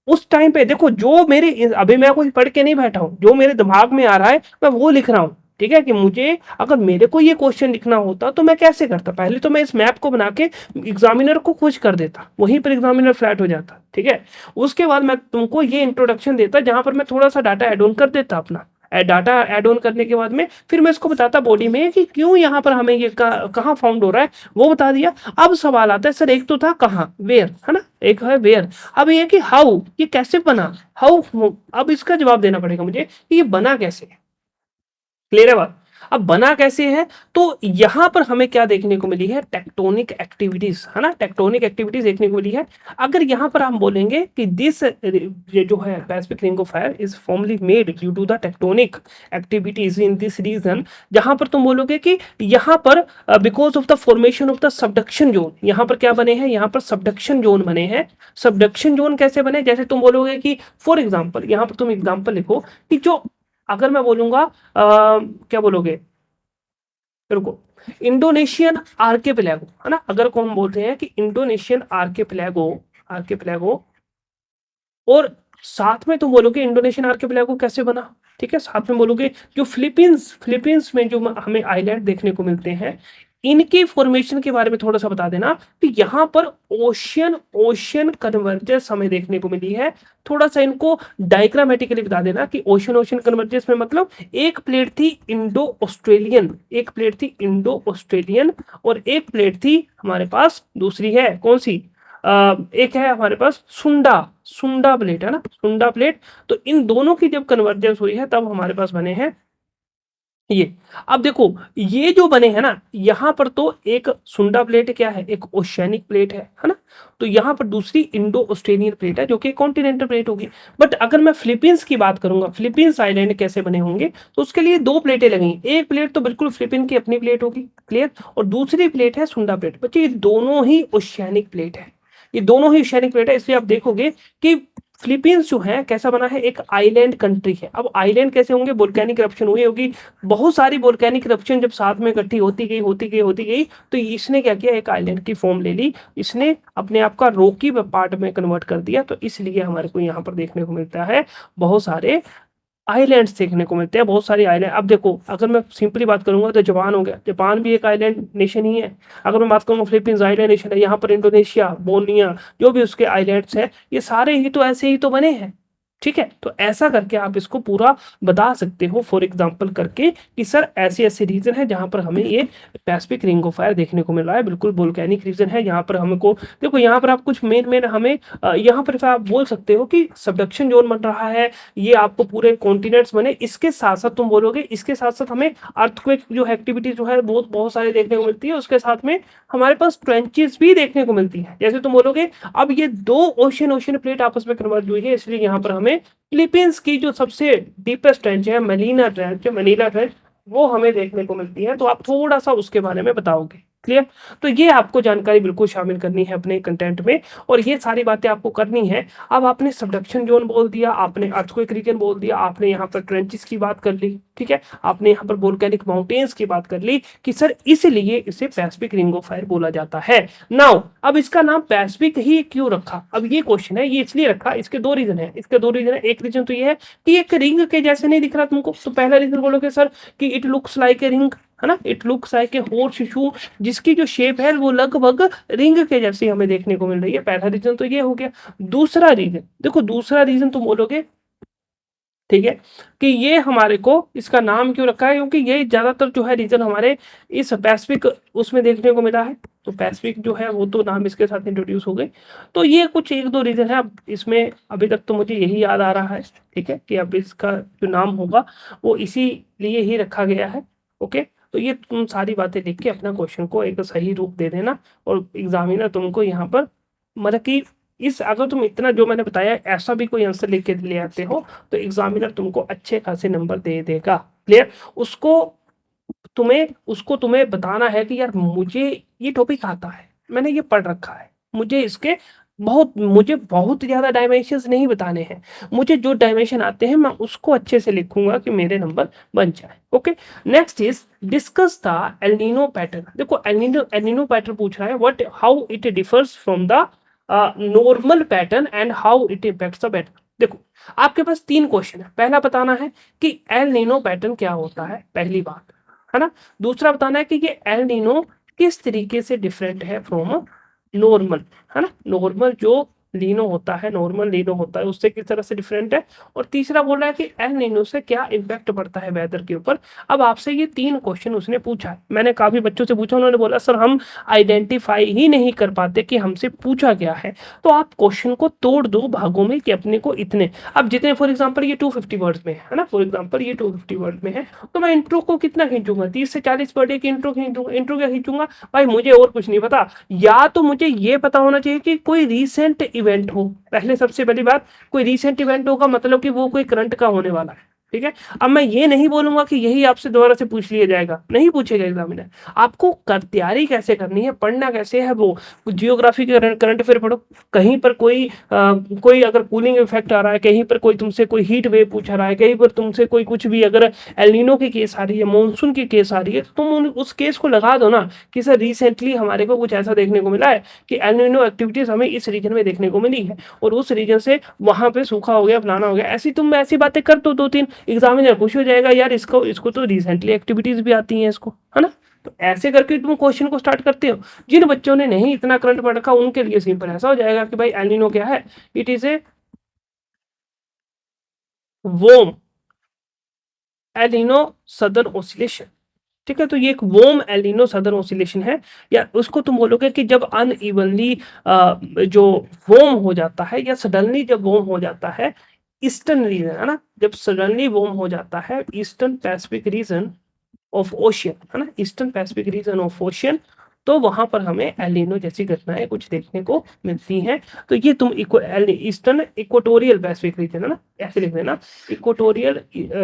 उस टाइम पे देखो, जो मेरे, अभी मैं कुछ पढ़ के नहीं बैठा हूँ, जो मेरे दिमाग में आ रहा है मैं वो लिख रहा हूँ। ठीक है, कि मुझे अगर मेरे को ये क्वेश्चन लिखना होता तो मैं कैसे करता, पहले तो मैं इस मैप को बना के एग्जामिनर को खुश कर देता, वहीं पर एग्जामिनर फ्लैट हो जाता। ठीक है, उसके बाद मैं तुमको ये इंट्रोडक्शन देता, जहां पर मैं थोड़ा सा डाटा एड ऑन कर देता अपना, डाटा ऐड ऑन करने के बाद में फिर मैं इसको बताता बॉडी में कि क्यों यहाँ पर हमें ये कहाँ फाउंड हो रहा है, वो बता दिया। अब सवाल आता है सर, एक तो था कहाँ, वेयर, है ना, एक है वेयर, अब ये कि हाउ, ये कैसे बना, हाउ, अब इसका जवाब देना पड़ेगा मुझे कि ये बना कैसे। क्लियर है बात। अब बना कैसे है, तो यहां पर हमें क्या देखने को मिली है, टेक्टोनिक एक्टिविटीज, है ना, टेक्टोनिक एक्टिविटीज देखने को मिली है। अगर यहां पर हम बोलेंगे कि दिस, ये जो है Pacific ring of fire is formally made due to the tectonic activities in this region, जहां पर तुम बोलोगे कि यहां पर because of the formation of the subduction zone, यहां पर क्या बने हैं, यहां पर सबडक्शन जोन बने हैं। सबडक्शन जोन कैसे बने, जैसे तुम बोलोगे कि फॉर एग्जाम्पल, यहां पर तुम एग्जाम्पल लिखो कि जो, अगर मैं बोलूंगा क्या बोलोगे, रुको, इंडोनेशियन आर्किपेलागो है ना, अगर को हम बोलते हैं कि इंडोनेशियन आर्किपेलागो, आर्किपेलागो, और साथ में तुम बोलोगे इंडोनेशियन आर्किपेलागो कैसे बना, ठीक है, साथ में बोलोगे जो फिलीपींस, फिलीपींस में जो हमें आइलैंड देखने को मिलते हैं, इनके फॉर्मेशन के बारे में थोड़ा सा बता देना कि यहाँ पर ओशियन ओशियन कन्वर्जेंस हमें देखने को मिली है। थोड़ा सा इनको डायग्रामेटिकली बता देना कि ओशियन ओशियन कन्वर्जेंस में मतलब एक प्लेट थी इंडो ऑस्ट्रेलियन, एक प्लेट थी इंडो ऑस्ट्रेलियन, और एक प्लेट थी हमारे पास दूसरी है कौन सी, एक है हमारे पास सुंडा, सुंडा प्लेट है ना, सुंडा प्लेट। तो इन दोनों की जब कन्वर्जेंस हुई है तब हमारे पास बने हैं ये। अब देखो ये जो बने हैं ना, यहाँ पर तो एक सुंडा प्लेट क्या है, एक ओशियानिक प्लेट है ना, तो यहाँ पर दूसरी इंडो ऑस्ट्रेलियन प्लेट है जो कि कॉन्टिनेंटल प्लेट होगी। बट अगर मैं फिलीपींस की बात करूंगा, फिलीपींस आइलैंड कैसे बने होंगे, तो उसके लिए दो प्लेटें लगेंगी, एक प्लेट तो बिल्कुल फिलीपीन की अपनी प्लेट होगी, क्लियर, और दूसरी प्लेट है सुंडा प्लेट। बच्चे ये दोनों ही ओशियानिक प्लेट है, ये दोनों ही ओशियानिक प्लेट है, इसलिए आप देखोगे कि फिलीपींस जो है कैसा बना है, एक आइलैंड कंट्री है। अब आइलैंड कैसे होंगे, वोल्केनिक इरप्शन हुई होगी, बहुत सारी वोल्केनिक इरप्शन जब साथ में इकट्ठी होती गई तो इसने क्या किया, एक आइलैंड की फॉर्म ले ली, इसने अपने आप का रॉकी पार्ट में कन्वर्ट कर दिया। तो इसलिए हमारे को यहाँ पर देखने को मिलता है बहुत सारे आइलैंड्स देखने को मिलते हैं, बहुत सारी आइलैंड। अब देखो अगर मैं सिंपली बात करूंगा तो जापान हो गया, जापान भी एक आइलैंड नेशन ही है। अगर मैं बात करूंगा फिलीपींस आइलैंड नेशन है, यहाँ पर इंडोनेशिया, बोर्निया, जो भी उसके आइलैंड्स हैं, ये सारे ही तो ऐसे ही तो बने हैं, ठीक है। तो ऐसा करके आप इसको पूरा बता सकते हो फॉर एग्जांपल करके कि सर ऐसे ऐसे रीजन है जहां पर हमें ये पैसिफिक रिंग ऑफ फायर देखने को मिल रहा है, बिल्कुल वोल्केनिक रीजन है। यहाँ पर हमको देखो, यहाँ पर आप कुछ मेन मेन हमें यहाँ पर आप बोल सकते हो कि सबडक्शन जोन बन रहा है, ये आपको पूरे कॉन्टिनेंट्स बने। इसके साथ साथ तुम बोलोगे इसके साथ साथ हमें अर्थक्वेक जो एक्टिविटी जो है बहुत बहुत सारी देखने को मिलती है, उसके साथ में हमारे पास ट्रेंचेस भी देखने को मिलती है। जैसे तुम बोलोगे अब ये दो ओशियन ओशियन प्लेट आपस में कन्वर्ज हुई है, इसलिए यहाँ पर हमें फिलीपींस की जो सबसे डीपेस्ट ट्रेंच है, मनीला ट्रेंच, मनीला ट्रेंच, वो हमें देखने को मिलती है। तो आप थोड़ा सा उसके बारे में बताओगे, क्लियर। तो ये आपको जानकारी बिल्कुल शामिल करनी है अपने कंटेंट में, और ये सारी बातें आपको करनी है। अब आपने सबडक्शन जोन बोल दिया, आपने अर्थक्वेक रीजन बोल दिया, आपने यहाँ पर ट्रेंचेस की बात कर ली, ठीक है, आपने यहाँ पर वोल्केनिक माउंटेन्स की बात कर ली कि सर इसलिए इसे पैसिफिक रिंग ऑफ फायर बोला जाता है। नाउ अब इसका नाम पैसिफिक ही क्यों रखा, अब ये क्वेश्चन है। ये इसलिए रखा, इसके दो रीजन है, इसके दो रीजन है। एक रीजन तो ये है कि एक रिंग के जैसे नहीं दिख रहा तुमको, तो पहला रीजन बोलोगे सर कि it looks like a ring, है ना, it looks like a horse shoe, जिसकी जो शेप है वो लगभग रिंग के जैसी हमें देखने को मिल रही है। पहला रीजन तो ये हो गया। दूसरा रीजन देखो, दूसरा रीजन तुम बोलोगे, ठीक है, कि ये हमारे को इसका नाम क्यों रखा है, क्योंकि ये ज्यादातर जो है रीजन हमारे इस पैसिफिक उसमें देखने को मिला है। तो पैसिफिक जो है वो तो नाम इसके साथ इंट्रोड्यूस हो गए। तो ये कुछ एक दो रीजन है। अब इसमें अभी तक तो मुझे यही याद आ रहा है, ठीक है, कि अब इसका जो नाम होगा वो इसी लिए ही रखा गया है। ओके, तो ये तुम सारी बातें लिख के अपना क्वेश्चन को एक सही रूप दे देना, और एग्जामिनर तुमको यहाँ पर मतलब कि इस अगर तुम इतना जो मैंने बताया ऐसा भी कोई आंसर लिख के ले आते हो तो एग्जामिनर तुमको अच्छे खासे नंबर दे देगा, क्लियर। उसको तुम्हें बताना है कि यार मुझे ये टॉपिक आता है, मैंने ये पढ़ रखा है, मुझे बहुत ज्यादा डायमेंशंस नहीं बताने हैं, मुझे जो डायमेंशन आते हैं मैं उसको अच्छे से लिखूंगा कि मेरे नंबर बन जाए। Okay, next is discuss the El Nino pattern. देखो एल नीनो पैटर्न पूछ रहा है, what how it differs from the normal pattern and how it impacts the pattern. देखो आपके पास तीन क्वेश्चन है। पहला बताना है कि एल नीनो पैटर्न क्या होता है, पहली बात, है ना। दूसरा बताना है कि ये एल नीनो किस तरीके से डिफरेंट है फ्रॉम नॉर्मल, है ना, नॉर्मल जो लीनो होता है, नॉर्मल लीनो होता है उससे किस तरह से डिफरेंट है। और तीसरा बोल रहा है कि एल नीनो से क्या इम्पैक्ट पड़ता है वेदर के ऊपर। अब आपसे ये तीन क्वेश्चन उसने पूछा है, मैंने काफी बच्चों से पूछा, उन्होंने बोला सर हम आइडेंटिफाई ही नहीं कर पाते कि हमसे पूछा क्या है। तो आप क्वेश्चन को तोड़ दो भागों में कि अपने को इतने, अब जितने फॉर एग्जाम्पल ये 250 वर्ड्स में है ना, फॉर एग्जाम्पल ये 250 वर्ड में है, तो मैं इंट्रो को कितना खींचूंगा, 30 से 40 वर्ड की इंट्रो खींचूंगा। इंट्रो क्या खींचूंगा भाई, मुझे और कुछ नहीं पता, या तो मुझे ये पता होना चाहिए कि कोई रीसेंट इवेंट हो। पहले सबसे पहली बात, कोई रीसेंट इवेंट होगा मतलब कि वो कोई करंट का होने वाला है, ठीक है? अब मैं ये नहीं बोलूँगा कि यही आपसे दोबारा से पूछ लिया जाएगा, नहीं पूछेगा एग्ज़ामिनर। आपको तैयारी कैसे करनी है, पढ़ना कैसे है वो, जियोग्राफी के करंट अफेयर पढ़ो, कहीं पर कोई अगर कूलिंग इफ़ेक्ट आ रहा है, कहीं पर कोई तुमसे कोई हीट वेव पूछ रहा है, कहीं पर तुमसे कोई कुछ भी अगर एल नीनो की केस आ रही है, मानसून की केस आ रही है, तो तुम उस केस को लगा दो ना कि सर रिसेंटली हमारे को कुछ ऐसा देखने को मिला है कि एल नीनो एक्टिविटीज़ हमें इस रीजन में देखने को मिली है और उस रीजन से वहाँ पे सूखा हो गया, फलाना हो गया। ऐसी बातें कर दो 2-3, एग्जामिनर खुश हो जाएगा, यार इसको तो रिसेंटली एक्टिविटीज़ भी आती हैं इसको, है ना? तो ऐसे करके तुम क्वेश्चन को स्टार्ट करते हो। जिन बच्चों ने नहीं इतना करंट पढ़ रखा उनके लिए सिंपल ऐसा हो जाएगा कि भाई एल नीनो क्या है, it is a warm El Nino southern oscillation. ठीक है, तो ये एक warm El Nino southern oscillation है, या उसको तुम बोलोगे कि जब अनइवनली जो वार्म हो जाता है या सडनली जब वार्म हो जाता है ईस्टर्न रीजन, है ना, जब सडनली वार्म हो जाता है eastern Pacific region of ocean, है ना, eastern Pacific region of ocean, तो वहां पर हमें एल नीनो जैसी घटनाएं कुछ देखने को मिलती हैं। तो ये तुम ईस्टर्न इक्वेटोरियल पैसिफिक रीजन, है ना, ऐसे लिख देना, इक्वेटोरियल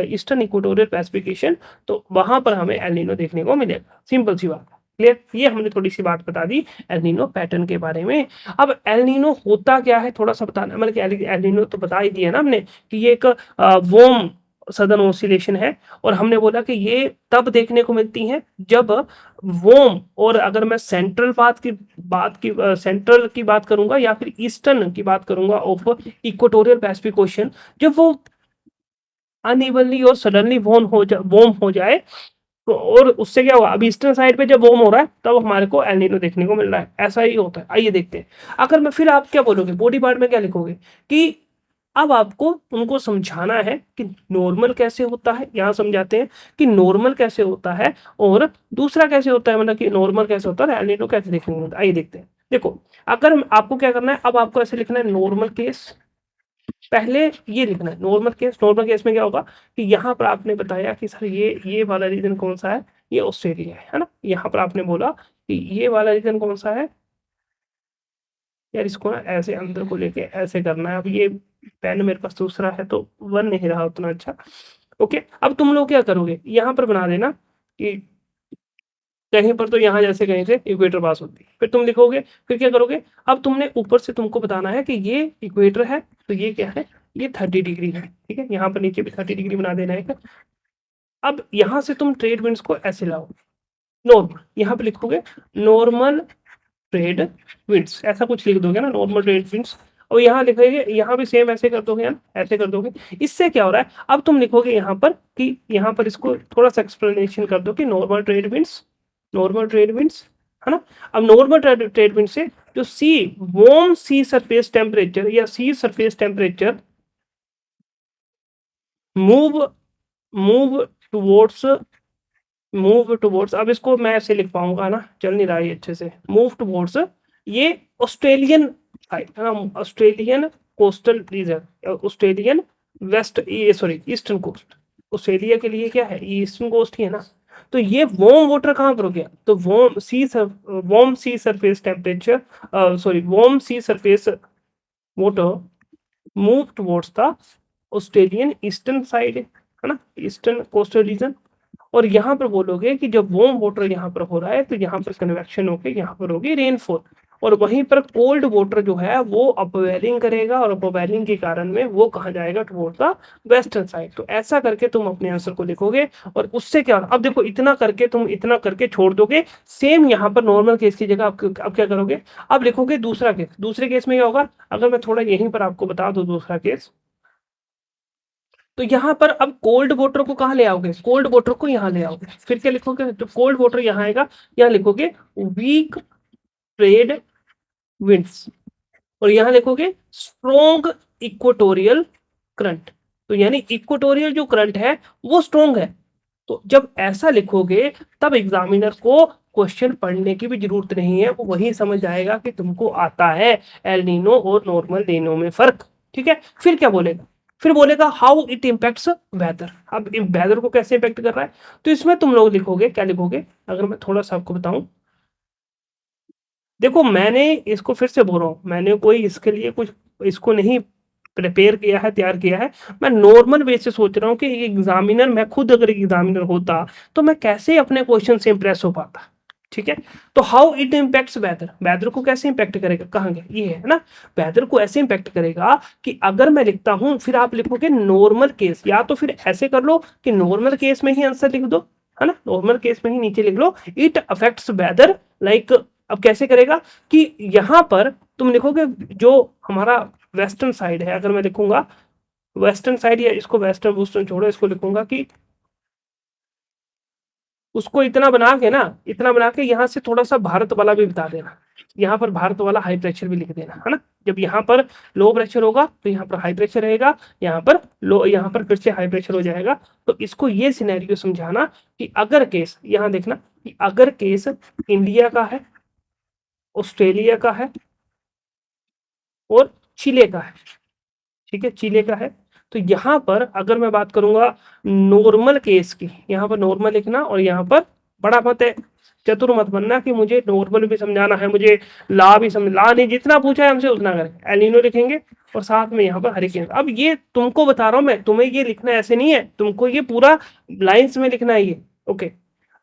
ईस्टर्न इक्वेटोरियल पैसिफिकेशन, तो वहां पर हमें एल नीनो देखने को मिलेगा। सिंपल सी बात, क्लियर? ये हमने थोड़ी सी बात बता दी एल नीनो पैटर्न के बारे में। अब एल नीनो होता क्या है थोड़ा सा बताना, मतलब एल नीनो तो बता ही दिया ना हमने कि ये एक वार्म सदर्न ऑसिलेशन है, और हमने बोला कि ये तब देखने को मिलती हैं जब वार्म, और अगर मैं सेंट्रल की बात करूंगा या फिर ईस्टर्न की बात करूंगा ऑफ इक्वेटोरियल पैसिफिक ओशन, जब वो अनइवनली और सडनली वार्म हो जाए, तो और उससे क्या हुआ, अब ईस्टर्न साइड पे जब वार्म हो रहा है तब हमारे को एल नीनो देखने को मिल रहा है, ऐसा ही होता है। आइए देखते हैं। अगर मैं फिर आप क्या बोलोगे, बॉडी पार्ट में क्या लिखोगे कि अब आपको उनको समझाना है कि नॉर्मल कैसे होता है, यहाँ समझाते हैं कि नॉर्मल कैसे होता है और दूसरा कैसे होता है, मतलब कि नॉर्मल कैसे होता है, एल नीनो कैसे देखने को मिलता है। आइए देखते हैं। देखो, अगर आपको क्या करना है, अब आपको ऐसे लिखना है नॉर्मल केस, पहले ये लिखना है नॉर्मल केस। नॉर्मल केस में क्या होगा कि यहाँ पर आपने बताया कि सर ये वाला रीजन कौन सा है, ये ऑस्ट्रेलिया है ना। यहाँ पर आपने बोला कि ये वाला रीजन कौन सा है, यार इसको ना ऐसे अंदर को लेके ऐसे करना है। अब ये पेन मेरे पास दूसरा है तो बन नहीं रहा उतना अच्छा। ओके, अब तुम लोग क्या करोगे, यहाँ पर बना देना कि कहीं पर तो यहाँ जैसे कहीं से इक्वेटर पास होती है, फिर तुम लिखोगे, फिर क्या करोगे, अब तुमने ऊपर से तुमको बताना है कि ये इक्वेटर है, तो ये क्या है, ये 30 डिग्री है। ठीक है, यहाँ पर नीचे भी 30 डिग्री बना देना है। अब यहाँ से तुम ट्रेड विंड्स को ऐसे लाओ, नॉर्मल, यहाँ पे लिखोगे नॉर्मल ट्रेड विंड्स, ऐसा कुछ लिख दोगे ना, नॉर्मल ट्रेड विंड्स, और यहाँ लिखोगे, यहाँ भी सेम ऐसे कर दोगे ना, ऐसे कर दोगे। इससे क्या हो रहा है, अब तुम लिखोगे यहाँ पर कि यहाँ पर इसको थोड़ा सा एक्सप्लेनेशन कर दो कि नॉर्मल ट्रेड विंड्स, है ना। अब नॉर्मल ट्रेड विंड से जो वार्म सी सरफेस टेम्परेचर या sea surface temperature move move towards अब इसको मैं ऐसे लिख पाऊंगा ना, चल नहीं रहा है अच्छे से, मूव टुवर्ड्स, ये ऑस्ट्रेलियन साइड है ना, Australian coastal region, Australian west, ये सॉरी ईस्टर्न कोस्ट, ऑस्ट्रेलिया के लिए क्या है, ये ईस्टर्न कोस्ट ही है ना। तो ये वार्म वाटर कहाँ पर हो गया, तो warm sea surface temperature, sorry warm sea surface water move towards the Australian eastern side, है ना, ईस्टर्न कोस्टल रीजन। और यहाँ पर बोलोगे कि जब वार्म वाटर यहाँ पर हो रहा है तो यहाँ पर कन्वेक्शन होकर यहाँ पर होगी रेनफॉल, और वहीं पर कोल्ड वाटर जो है वो अपवेलिंग करेगा, और अपवेलिंग के कारण में वो कहाँ जाएगा, टुवर्ड्स द वेस्टर्न साइड। तो ऐसा करके तुम अपने आंसर को लिखोगे, और उससे क्या, अब देखो इतना करके छोड़ दोगे, सेम यहाँ पर नॉर्मल केस की जगह अब क्या करोगे, अब लिखोगे दूसरा केस। दूसरे केस में क्या होगा, अगर मैं थोड़ा यहीं पर आपको बता दूं दूसरा केस, तो यहाँ पर अब कोल्ड वाटर को कहाँ ले आओगे, कोल्ड वाटर को यहाँ ले आओगे, फिर क्या लिखोगे, तो कोल्ड वाटर यहाँ आएगा, यहाँ लिखोगे वीक ट्रेड विंड्स, और यहाँ लिखोगे स्ट्रॉन्ग इक्वेटोरियल करंट, तो यानी इक्वेटोरियल जो करंट है वो स्ट्रॉन्ग है। तो जब ऐसा लिखोगे तब एग्जामिनर को क्वेश्चन पढ़ने की भी जरूरत नहीं है, वो वही समझ जाएगा कि तुमको आता है एल नीनो और नॉर्मल नीनो में फर्क। ठीक है, फिर क्या बोलेगा, फिर बोलेगा हाउ इट इम्पैक्ट्स वेदर। अब वेदर को कैसे इम्पैक्ट कर रहा है, तो इसमें तुम लोग लिखोगे, क्या लिखोगे, अगर मैं थोड़ा सा आपको बताऊं, देखो मैंने इसको फिर से बोल रहा हूं, मैंने कोई इसके लिए कुछ इसको नहीं प्रिपेयर किया है, तैयार किया है। मैं नॉर्मल वे से सोच रहा हूँ कि एग्जामिनर, मैं खुद अगर एग्जामिनर होता तो मैं कैसे अपने क्वेश्चन से इंप्रेस हो पाता। ठीक है, तो how it impacts weather, weather को कैसे इंपैक्ट करेगा, कहाँ गया ये है ना। वेदर को ऐसे इंपैक्ट करेगा कि अगर मैं लिखता हूं, फिर आप लिखोगे नॉर्मल केस, या तो फिर ऐसे कर लो कि नॉर्मल केस में ही आंसर लिख दो, है ना, नॉर्मल केस में ही नीचे लिख लो इट अफेक्ट्स वेदर लाइक। अब कैसे करेगा कि यहां पर तुम लिखोगे जो हमारा वेस्टर्न साइड है, अगर मैं लिखूंगा वेस्टर्न साइड, या इसको वेस्टर्न वेस्टर्न छोड़ो, इसको लिखूंगा कि उसको इतना बना के ना, इतना बना के यहाँ से थोड़ा सा भारत वाला भी बता देना, यहाँ पर भारत वाला हाई प्रेशर भी लिख देना, है ना। जब यहाँ पर लो प्रेशर होगा तो यहाँ पर हाई प्रेशर रहेगा, यहाँ पर लो, यहाँ पर फिर से हाई प्रेशर हो जाएगा। तो इसको ये सिनेरियो समझाना कि अगर केस, यहाँ देखना कि अगर केस इंडिया का है, ऑस्ट्रेलिया का है और चिले का है, ठीक है, चिले का है, तो यहाँ पर अगर मैं बात करूंगा नॉर्मल केस की, यहाँ पर नॉर्मल लिखना, और यहाँ पर बड़ा मत है, चतुर मत बनना कि मुझे नॉर्मल भी समझाना है, मुझे ला भी समझ, ला नहीं, जितना पूछा है हमसे उतना करें, एलिनो लिखेंगे और साथ में यहाँ पर हरिकेन। अब ये तुमको बता रहा हूं मैं, तुम्हें ये लिखना ऐसे नहीं है, तुमको ये पूरा लाइन्स में लिखना है ये। ओके,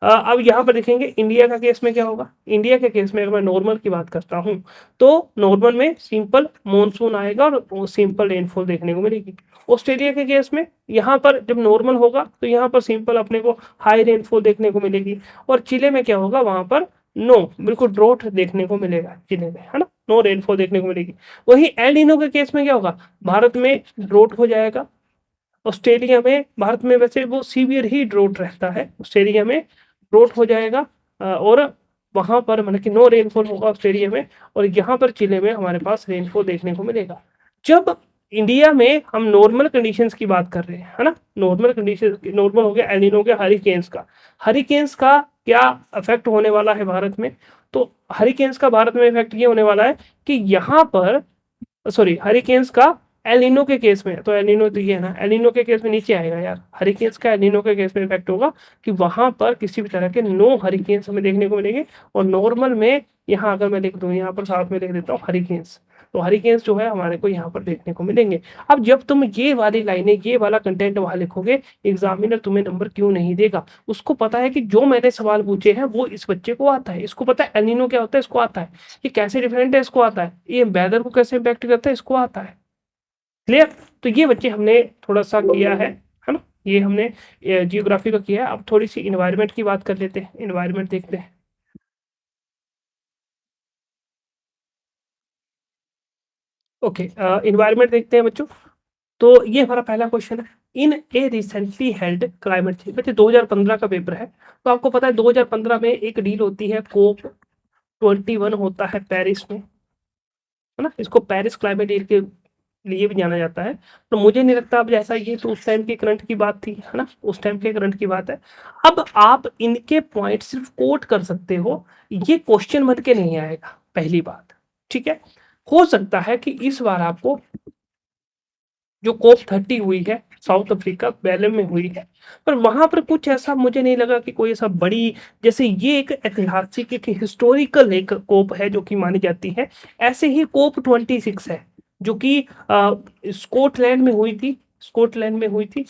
अब यहाँ पर देखेंगे इंडिया का केस में क्या होगा। इंडिया के केस में अगर मैं नॉर्मल की बात करता हूँ तो नॉर्मल में सिंपल मॉनसून आएगा और सिंपल रेनफॉल देखने को मिलेगी। ऑस्ट्रेलिया के केस में यहाँ पर जब नॉर्मल होगा तो यहाँ पर सिंपल अपने को हाई रेनफॉल देखने को मिलेगी, और चिले में क्या होगा, वहां पर नो, बिल्कुल ड्रॉट देखने को मिलेगा चिले में, है ना, नो रेनफॉल देखने को मिलेगी। वही एल नीनो के केस में क्या होगा, भारत में ड्रॉट हो जाएगा, ऑस्ट्रेलिया में, भारत में वैसे वो सीवियर ही ड्रॉट रहता है, ऑस्ट्रेलिया में ड्रॉट हो जाएगा, और वहां पर मतलब कि नो रेनफॉल होगा ऑस्ट्रेलिया में, और यहाँ पर चिले में हमारे पास रेनफॉल देखने को मिलेगा। जब इंडिया में हम नॉर्मल कंडीशंस की बात कर रहे हैं, है ना, नॉर्मल कंडीशन, नॉर्मल हो गया, एल नीनो हो गया, हरिकेन्स का, हरिकेन्स का क्या इफेक्ट होने वाला है भारत में। तो हरिकेन्स का भारत में इफेक्ट ये होने वाला है कि यहाँ पर, सॉरी, हरिकेन्स का एलिनो के केस में, तो एलिनो तो ये है ना, एलिनो के केस में नीचे आएगा यार, हरिकेन्स का एलिनो के केस में इफेक्ट होगा कि वहां पर किसी भी तरह के नो हरिकेन्स हमें देखने को मिलेंगे, और नॉर्मल में यहाँ अगर मैं लिख दूं, यहाँ पर साथ में लिख देता हूँ हरिकेन्स, तो हरिकेन्स जो है हमारे को यहाँ पर देखने को मिलेंगे। अब जब तुम ये वाली लाइनें, ये वाला कंटेंट वहां लिखोगे, एग्जामिनर तुम्हें नंबर क्यों नहीं देगा, उसको पता है कि जो मैंने सवाल पूछे हैं वो इस बच्चे को आता है, इसको पता है एलिनो क्या होता है, इसको आता है, ये कैसे डिफरेंट है इसको आता है, ये वेदर को कैसे इम्पैक्ट करता है इसको आता है। क्लियर, तो ये बच्चे हमने थोड़ा सा किया है ना, ये हमने जियोग्राफी का किया है। अब थोड़ी सी इन्वायरमेंट की बात कर लेते हैं, इन्वायरमेंट देखते हैं। ओके, इन्वायरमेंट देखते हैं बच्चों। तो ये हमारा पहला क्वेश्चन है, इन ए रिसेंटली हेल्ड क्लाइमेट चेंज, बच्चे 2015 का पेपर है, तो आपको पता है 2015 में एक डील होती है, कोप 21 होता है पेरिस में, है ना, इसको पेरिस क्लाइमेट डील के लिए भी जाना जाता है। तो मुझे नहीं लगता अब जैसा, ये तो उस टाइम के करंट की बात थी, है ना, उस टाइम के करंट की बात है। अब आप इनके पॉइंट सिर्फ कोट कर सकते हो, ये क्वेश्चन बन के नहीं आएगा, पहली बात, ठीक है। हो सकता है कि इस बार आपको जो कोप 30 हुई है साउथ अफ्रीका बेलम में हुई है, पर वहां पर कुछ ऐसा मुझे नहीं लगा कि कोई ऐसा बड़ी, जैसे ये एक ऐतिहासिक, एक हिस्टोरिकल एक कोप है जो कि मानी जाती है। ऐसे ही कोप 26 है जो कि स्कॉटलैंड में हुई थी, स्कॉटलैंड में हुई थी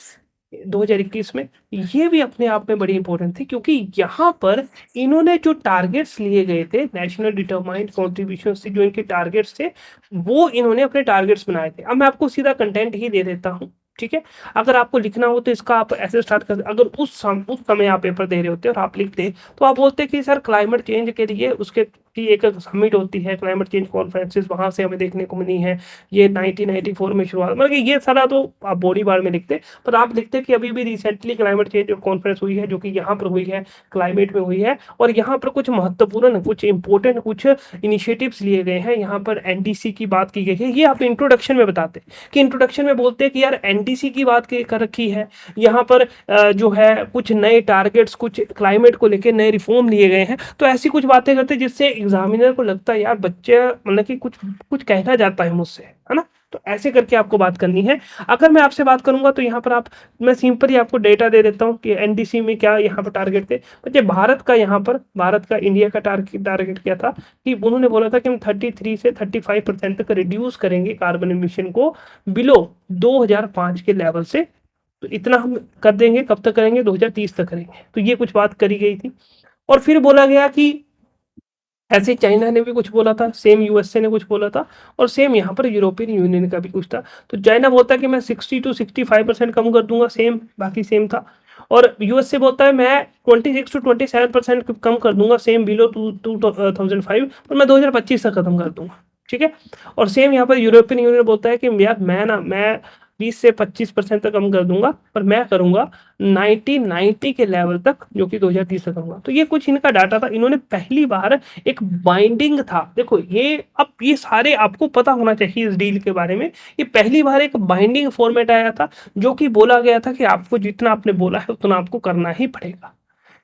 2021 में। ये भी अपने आप में बड़ी इंपॉर्टेंट थी, क्योंकि यहाँ पर इन्होंने जो टारगेट्स लिए गए थे, नेशनल डिटरमाइंड कॉन्ट्रीब्यूशन से जो इनके टारगेट्स थे, वो इन्होंने अपने टारगेट्स बनाए थे। अब मैं आपको सीधा कंटेंट ही दे देता हूँ, ठीक है। अगर आपको लिखना हो तो इसका आप ऐसे स्टार्ट कर, अगर उस समय आप पेपर दे रहे होते और आप लिखते तो आप बोलते कि सर क्लाइमेट चेंज के लिए उसके की एक समिट होती है, क्लाइमेट चेंज कॉन्फ्रेंसेस, वहां से हमें देखने को मिली है, ये 1994 में शुरुआत, मतलब कि ये सारा तो आप बॉडी बार में लिखते, पर आप लिखते कि अभी भी रिसेंटली क्लाइमेट चेंज कॉन्फ्रेंस हुई है जो कि यहाँ पर हुई है, क्लाइमेट में हुई है, और यहाँ पर कुछ महत्वपूर्ण, कुछ इंपॉर्टेंट, कुछ इनिशिएटिव्स लिए गए हैं, यहाँ पर एनडीसी की बात की गई है। ये आप इंट्रोडक्शन में बताते कि इंट्रोडक्शन में बोलते हैं कि यार एनडीसी की बात कर रखी है, यहाँ पर जो है कुछ नए टारगेट्स, कुछ क्लाइमेट को लेकर नए रिफॉर्म लिए गए हैं, तो ऐसी कुछ बातें करते जिससे एग्जामिनर को लगता है यार बच्चे मतलब कि कुछ कुछ कहना जाता है मुझसे, है ना। तो ऐसे करके आपको बात करनी है। अगर मैं आपसे बात करूँगा तो यहाँ पर मैं सिंपली आपको डेटा दे देता हूँ कि एनडीसी में क्या यहाँ पर टारगेट थे। बच्चे भारत का इंडिया का टारगेट क्या था कि उन्होंने बोला था कि हम 33 से 35% तक रिड्यूस करेंगे कार्बन एमिशन को बिलो 2005 के लेवल से। तो इतना हम कर देंगे, कब तक करेंगे? 2030 तक करेंगे। तो ये कुछ बात करी गई थी। और फिर बोला गया कि ऐसे चाइना ने भी कुछ बोला था, सेम यूएसए ने कुछ बोला था, और सेम यहाँ पर यूरोपियन यूनियन का भी कुछ था। तो चाइना बोलता है कि मैं 60 टू 65% कम कर दूंगा, सेम बाकी सेम था। और यूएसए बोलता है मैं 26 टू 27% कम कर दूंगा, सेम बिलो 2005, और मैं 2025 तक खत्म कर दूंगा। ठीक है। और सेम यहाँ पर यूरोपियन यूनियन बोलता है कि यार मैं 20 से 25% तक कम कर दूंगा, पर मैं करूंगा 90 के लेवल तक, जो कि 2030 तक करूंगा। तो ये कुछ इनका डाटा था। इन्होंने पहली बार एक बाइंडिंग था, देखो ये, अब ये सारे आपको पता होना चाहिए इस डील के बारे में। ये पहली बार एक बाइंडिंग फॉर्मेट आया था, जो कि बोला गया था कि आपको जितना आपने बोला है उतना आपको करना ही पड़ेगा।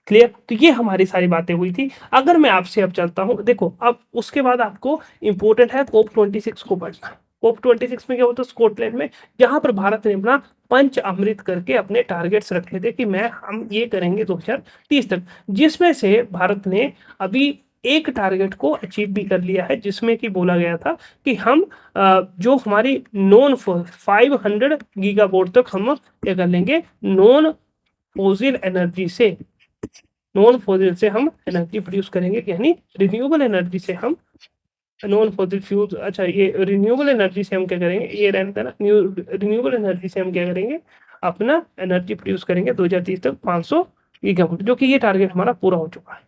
क्लियर? तो ये हमारी सारी बातें हुई थी। अगर मैं आपसे अब चलता हूं, देखो अब उसके बाद आपको इंपॉर्टेंट है COP 26 को पढ़ना। COP 26 में क्या होता है? स्कॉटलैंड में, जहां पर भारत ने अपना पंच अमृत करके अपने टारगेट्स रखे थे कि हम ये करेंगे 2030 तक, जिसमें से भारत ने अभी एक टारगेट को अचीव भी कर लिया है, जिसमें कि बोला गया था कि हम जो हमारी नॉन 500 गीगावाट तक हम क्या कर लेंगे, नॉन फॉसिल से हम एनर्जी प्रोड्यूस करेंगे, यानी रिन्यूएबल एनर्जी से हम नॉन फॉसिल फ्यूल्स, अच्छा ये रिन्यूएबल एनर्जी से हम क्या करेंगे, ये रहता है ना, रिन्यूएबल एनर्जी से हम क्या करेंगे, अपना एनर्जी प्रोड्यूस करेंगे 2030 तक 500 गीगावाट, जो कि ये टारगेट हमारा पूरा हो चुका है।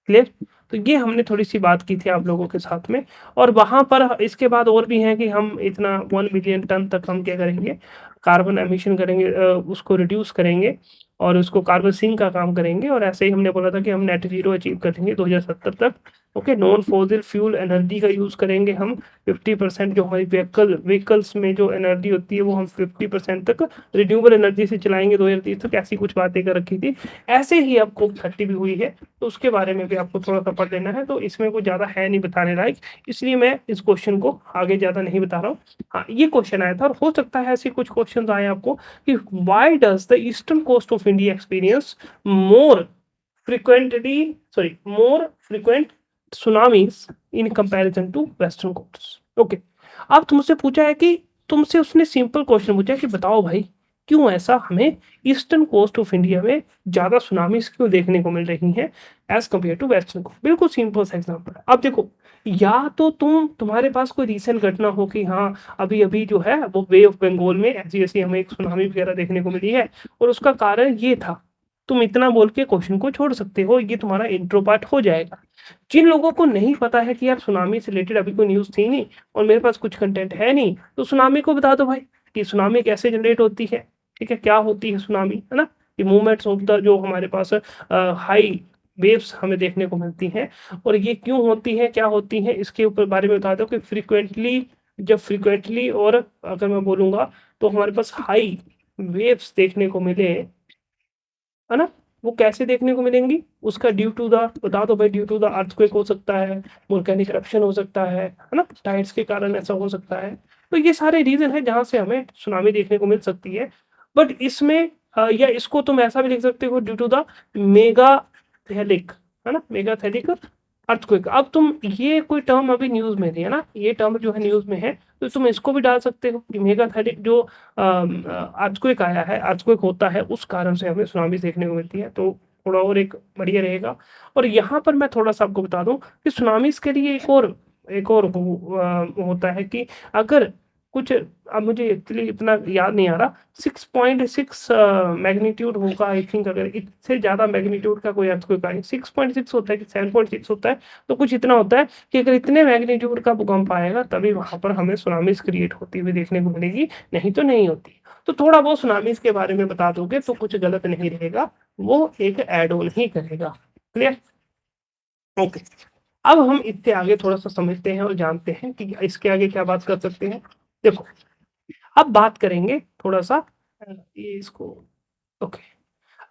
क्लियर? तो ये हमने थोड़ी सी बात की थी आप लोगों के साथ में। और वहां पर इसके बाद और भी है कि हम इतना 1 मिलियन टन तक हम क्या करेंगे, कार्बन एमिशन करेंगे, उसको रिड्यूस करेंगे, और उसको कार्बन सिंक का काम करेंगे। और ऐसे ही हमने बोला था कि हम नेट जीरो अचीव करेंगे 2070 तक। Okay, non fossil fuel energy का यूज़ करेंगे हम 50%, जो हमारी व्हीकल्स में जो एनर्जी होती है वो हम 50% तक रिन्यूएबल एनर्जी से चलाएंगे 2030 तक। ऐसी कुछ बातें कर रखी थी। ऐसे ही अब COP 30 भी हुई है, तो उसके बारे में भी आपको थोड़ा सा पढ़ लेना है। तो इसमें कुछ ज़्यादा है नहीं बताने लायक, इसलिए मैं इस क्वेश्चन को आगे ज़्यादा नहीं बता रहा हूँ। हाँ, ये क्वेश्चन आया था, और हो सकता है ऐसे कुछ क्वेश्चन आए आपको कि why does the eastern coast of India experience more more frequent tsunamis in comparison to western coasts. Okay, अब तुमसे पूछा है कि तुमसे उसने सिंपल क्वेश्चन पूछा है कि बताओ भाई, क्यों ऐसा हमें ईस्टर्न कोस्ट ऑफ इंडिया में ज्यादा सुनामीज क्यों देखने को मिल रही हैं as compare to western coast? बिल्कुल सिंपल सा एग्जांपल है। अब देखो, या तो तुम्हारे पास कोई रीसेंट घटना हो कि हाँ अभी अभी जो है वो बे ऑफ बंगाल में ऐसी ऐसी हमें एक सुनामी वगैरह देखने को मिली है, और उसका कारण ये था। तुम इतना बोल के क्वेश्चन को छोड़ सकते हो, ये तुम्हारा इंट्रो पार्ट हो जाएगा। जिन लोगों को नहीं पता है कि यार सुनामी से रिलेटेड अभी कोई न्यूज़ थी नहीं और मेरे पास कुछ कंटेंट है नहीं, तो सुनामी को बता दो भाई कि सुनामी कैसे जनरेट होती है। ठीक है, क्या होती है सुनामी, है ना? ये मूवमेंट्स ऑफ द, जो हमारे पास हाई वेव्स हमें देखने को मिलती हैं, और ये क्यों होती है, क्या होती है, इसके ऊपर बारे में बता दो कि फ्रिक्वेंटली, और अगर मैं बोलूँगा तो हमारे पास हाई वेव्स देखने को मिले, है ना, वो कैसे देखने को मिलेंगी, उसका ड्यू टू द, बता दो भाई, ड्यू टू द अर्थक्वेक हो सकता है, वोल्केनिक eruption हो सकता है ना, टाइड्स के कारण ऐसा हो सकता है। तो ये सारे रीजन है जहाँ से हमें सुनामी देखने को मिल सकती है। बट इसमें या इसको तुम ऐसा भी लिख सकते हो, ड्यू टू द मेगाथेलिक, है ना, मेगाथेलिक अर्थक्वेक। अब तुम, ये कोई टर्म अभी न्यूज में नहीं है ना, ये टर्म जो है न्यूज में है, तो तुम इसको भी डाल सकते हो कि मेगाथेलिक जो अर्थक्वेक आया है, अर्थक्वेक होता है, उस कारण से हमें सुनामी देखने को मिलती है। तो थोड़ा और एक बढ़िया रहेगा। और यहाँ पर मैं थोड़ा सा आपको बता दूं कि सुनामीज के लिए होता है कि अगर कुछ, अब मुझे एक्चुअली इतना याद नहीं आ रहा, 6.6 मैग्नीट्यूड होगा आई थिंक। अगर इससे ज़्यादा मैग्नीट्यूड का कोई अर्थक्वेक आए, 6.6 होता है कि 7.6 होता है, तो कुछ इतना होता है कि अगर इतने मैग्नीट्यूड का भूकंप आएगा तभी वहाँ पर हमें सुनामीज क्रिएट होती हुई देखने को मिलेगी, नहीं तो नहीं होती। तो थोड़ा बहुत सुनामीज के बारे में बता दोगे तो कुछ गलत नहीं रहेगा, वो एक एड ऑन ही करेगा। क्लियर? ओके, अब हम इससे आगे थोड़ा सा समझते हैं और जानते हैं कि इसके आगे क्या बात कर सकते हैं। देखो, अब बात करेंगे थोड़ा सा ये इसको। ओके,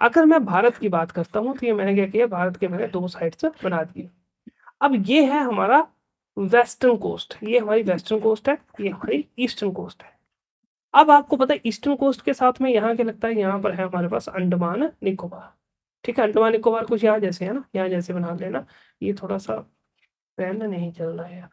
अगर मैं भारत की बात करता हूँ तो ये मैंने क्या किया, भारत के मैंने दो साइड्स बना दिए। अब ये है हमारा वेस्टर्न कोस्ट, ये हमारी वेस्टर्न कोस्ट है, ये हमारी ईस्टर्न कोस्ट है। अब आपको पता है ईस्टर्न कोस्ट के साथ में यहाँ क्या लगता है, यहाँ पर है हमारे पास अंडमान निकोबार। ठीक है, अंडमान निकोबार कुछ यहाँ जैसे है ना, यहाँ जैसे बना लेना। ये थोड़ा सा पेन नहीं चल रहा है यार।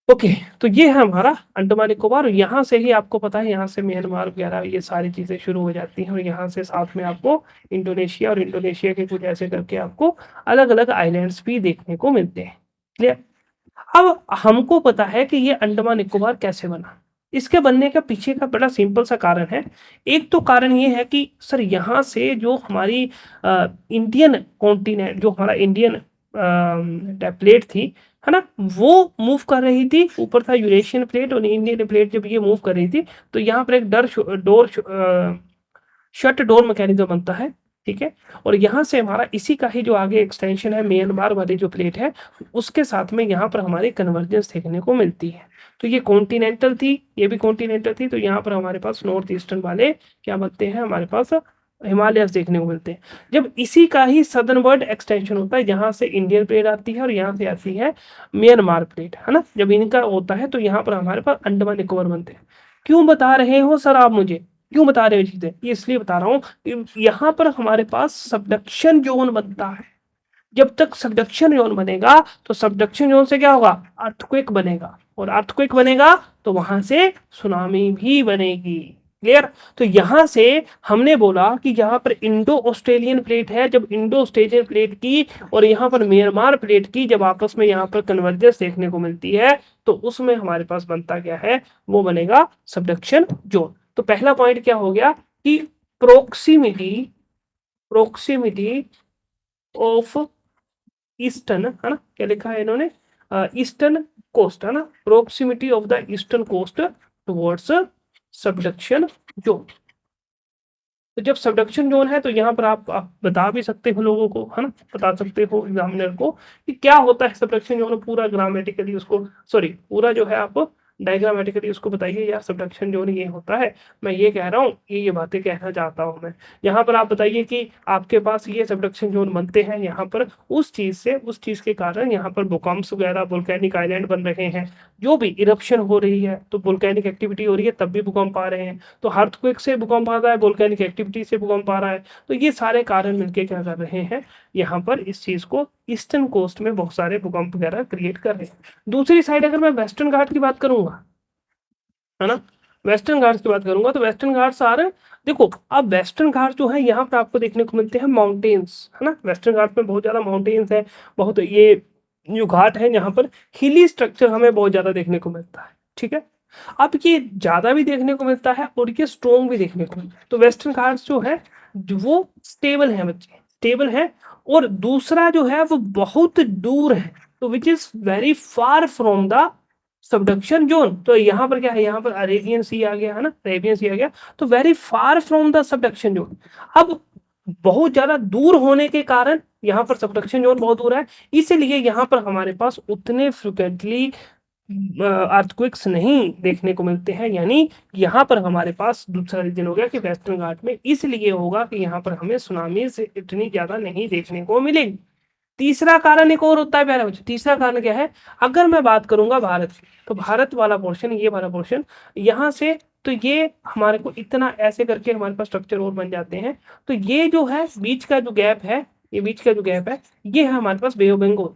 ओके, तो ये है हमारा अंडमान निकोबार। यहाँ से ही आपको पता है, यहाँ से म्यांमार वगैरह ये सारी चीज़ें शुरू हो जाती हैं, और यहाँ से साथ में आपको इंडोनेशिया, और इंडोनेशिया के कुछ ऐसे करके आपको अलग अलग आइलैंड्स भी देखने को मिलते हैं। क्लियर। अब हमको पता है कि ये अंडमान निकोबार कैसे बना। इसके बनने का पीछे का बड़ा सिंपल सा कारण है। एक तो कारण ये है कि सर यहाँ से जो हमारी इंडियन कॉन्टिनेंट, जो हमारा इंडियन प्लेट थी, है ना, वो मूव कर रही थी। ऊपर था यूरेशियन प्लेट, और इंडियन प्लेट जब ये मूव कर रही थी तो यहाँ पर एक शट डोर मैकेनिज्म बनता है। ठीक है, और यहाँ से हमारा इसी का ही जो आगे एक्सटेंशन है, म्यांमार वाली जो प्लेट है, उसके साथ में यहाँ पर हमारी कन्वर्जेंस देखने को मिलती है। तो ये कॉन्टिनेंटल थी, ये भी कॉन्टिनेंटल थी, तो यहाँ पर हमारे पास नॉर्थ ईस्टर्न वाले क्या बनते हैं, हमारे पास हिमालयस देखने को मिलते हैं। जब इसी का ही सदर्नवर्ड एक्सटेंशन होता है, यहाँ से इंडियन प्लेट आती है और यहाँ से आती है म्यांमार प्लेट, है ना, जब इनका होता है तो यहाँ पर हमारे पास अंडमान निकोबार बनते हैं। क्यों बता रहे हो सर आप मुझे, क्यों बता रहे हो चीजें, ये इसलिए बता रहा हूँ कि यहाँ पर हमारे पास सबडक्शन जोन बनता है। जब तक सबडक्शन जोन बनेगा तो सबडक्शन जोन से क्या होगा, अर्थक्वेक बनेगा, और अर्थक्वेक बनेगा तो वहां से सुनामी भी बनेगी। क्लियर। तो यहां से हमने बोला कि यहाँ पर इंडो ऑस्ट्रेलियन प्लेट है, जब इंडो ऑस्ट्रेलियन प्लेट की और यहाँ पर म्यांमार प्लेट की जब आपस में यहाँ पर कन्वर्जेंस देखने को मिलती है, तो उसमें हमारे पास बनता क्या है, वो बनेगा सबडक्शन जोन। तो पहला पॉइंट क्या हो गया कि प्रोक्सीमिटी, प्रोक्सीमिटी ऑफ ईस्टर्न, है ना, क्या लिखा है इन्होंने, ईस्टर्न कोस्ट, है ना, proximity of the eastern coast towards subduction zone. तो जब सबडक्शन जोन है तो यहाँ पर आप बता भी सकते हो लोगों को, है ना, बता सकते हो एग्जामिनर को कि क्या होता है सबडक्शन जोन, पूरा ग्रामेटिकली उसको, सॉरी पूरा जो है आप डायग्रामेटिकली उसको बताइए यार, सबडक्शन जोन ये होता है। मैं ये कह रहा हूँ, ये बातें कहना चाहता हूँ मैं। यहाँ पर आप बताइए कि आपके पास ये सबडक्शन जोन बनते हैं यहाँ पर उस चीज़ से, उस चीज़ के कारण यहाँ पर भूकंप वगैरह, वोल्केनिक आइलैंड बन रहे हैं, जो भी इरप्शन हो रही है तो वोल्केनिक एक्टिविटी हो रही है तब भी भूकंप आ रहे हैं, तो अर्थक्वेक से भूकंप आ रहा है, वोल्केनिक एक्टिविटी से भूकंप आ रहा है। तो ये सारे कारण मिलके क्या कर रहे हैं, यहाँ पर इस चीज़ को ईस्टर्न कोस्ट में बहुत सारे भूकंप वगैरह क्रिएट कर रहे हैं। दूसरी साइड अगर मैं वेस्टर्न घाट की बात करूंगा, है ना, वेस्टर्न घाट्स की बात करूंगा तो वेस्टर्न घाट्स आ रहे हैं। देखो अब वेस्टर्न घाट जो है यहाँ पर आपको देखने को मिलते हैं माउंटेन्स, है ना, वेस्टर्न घाट में बहुत ज़्यादा माउंटेन्स है, बहुत ये जो घाट है यहाँ पर हिली स्ट्रक्चर हमें बहुत ज़्यादा देखने को मिलता है। ठीक है, अब ये ज़्यादा भी देखने को मिलता है और ये स्ट्रॉन्ग भी देखने को मिलता है। तो वेस्टर्न घाट्स जो है वो स्टेबल है बच्चे, स्टेबल है, और दूसरा जो है वो बहुत दूर है, तो which is very far from the subduction zone. तो यहाँ पर क्या है, यहाँ पर अरेबियन सी आ गया, है ना, अरेबियन सी आ गया, तो very far from the subduction zone. अब बहुत ज्यादा दूर होने के कारण यहाँ पर सबडक्शन जोन बहुत दूर है, इसलिए यहाँ पर हमारे पास उतने फ्रिक्वेंटली अर्थक्वेक्स नहीं देखने को मिलते हैं। यानी यहाँ पर हमारे पास दूसरा रीजन हो गया कि वेस्टर्न घाट में इसलिए होगा कि यहाँ पर हमें सुनामी से इतनी ज्यादा नहीं देखने को मिलेगी। तीसरा कारण एक और होता है प्यारे बच्चे, तीसरा कारण क्या है, अगर मैं बात करूंगा भारत की, तो भारत वाला पोर्शन, ये वाला पोर्शन यहाँ से, तो ये हमारे को इतना ऐसे करके हमारे पास स्ट्रक्चर और बन जाते हैं। तो ये जो है बीच का जो गैप है, ये बीच का जो गैप है, ये है हमारे पास बे ऑफ बंगाल।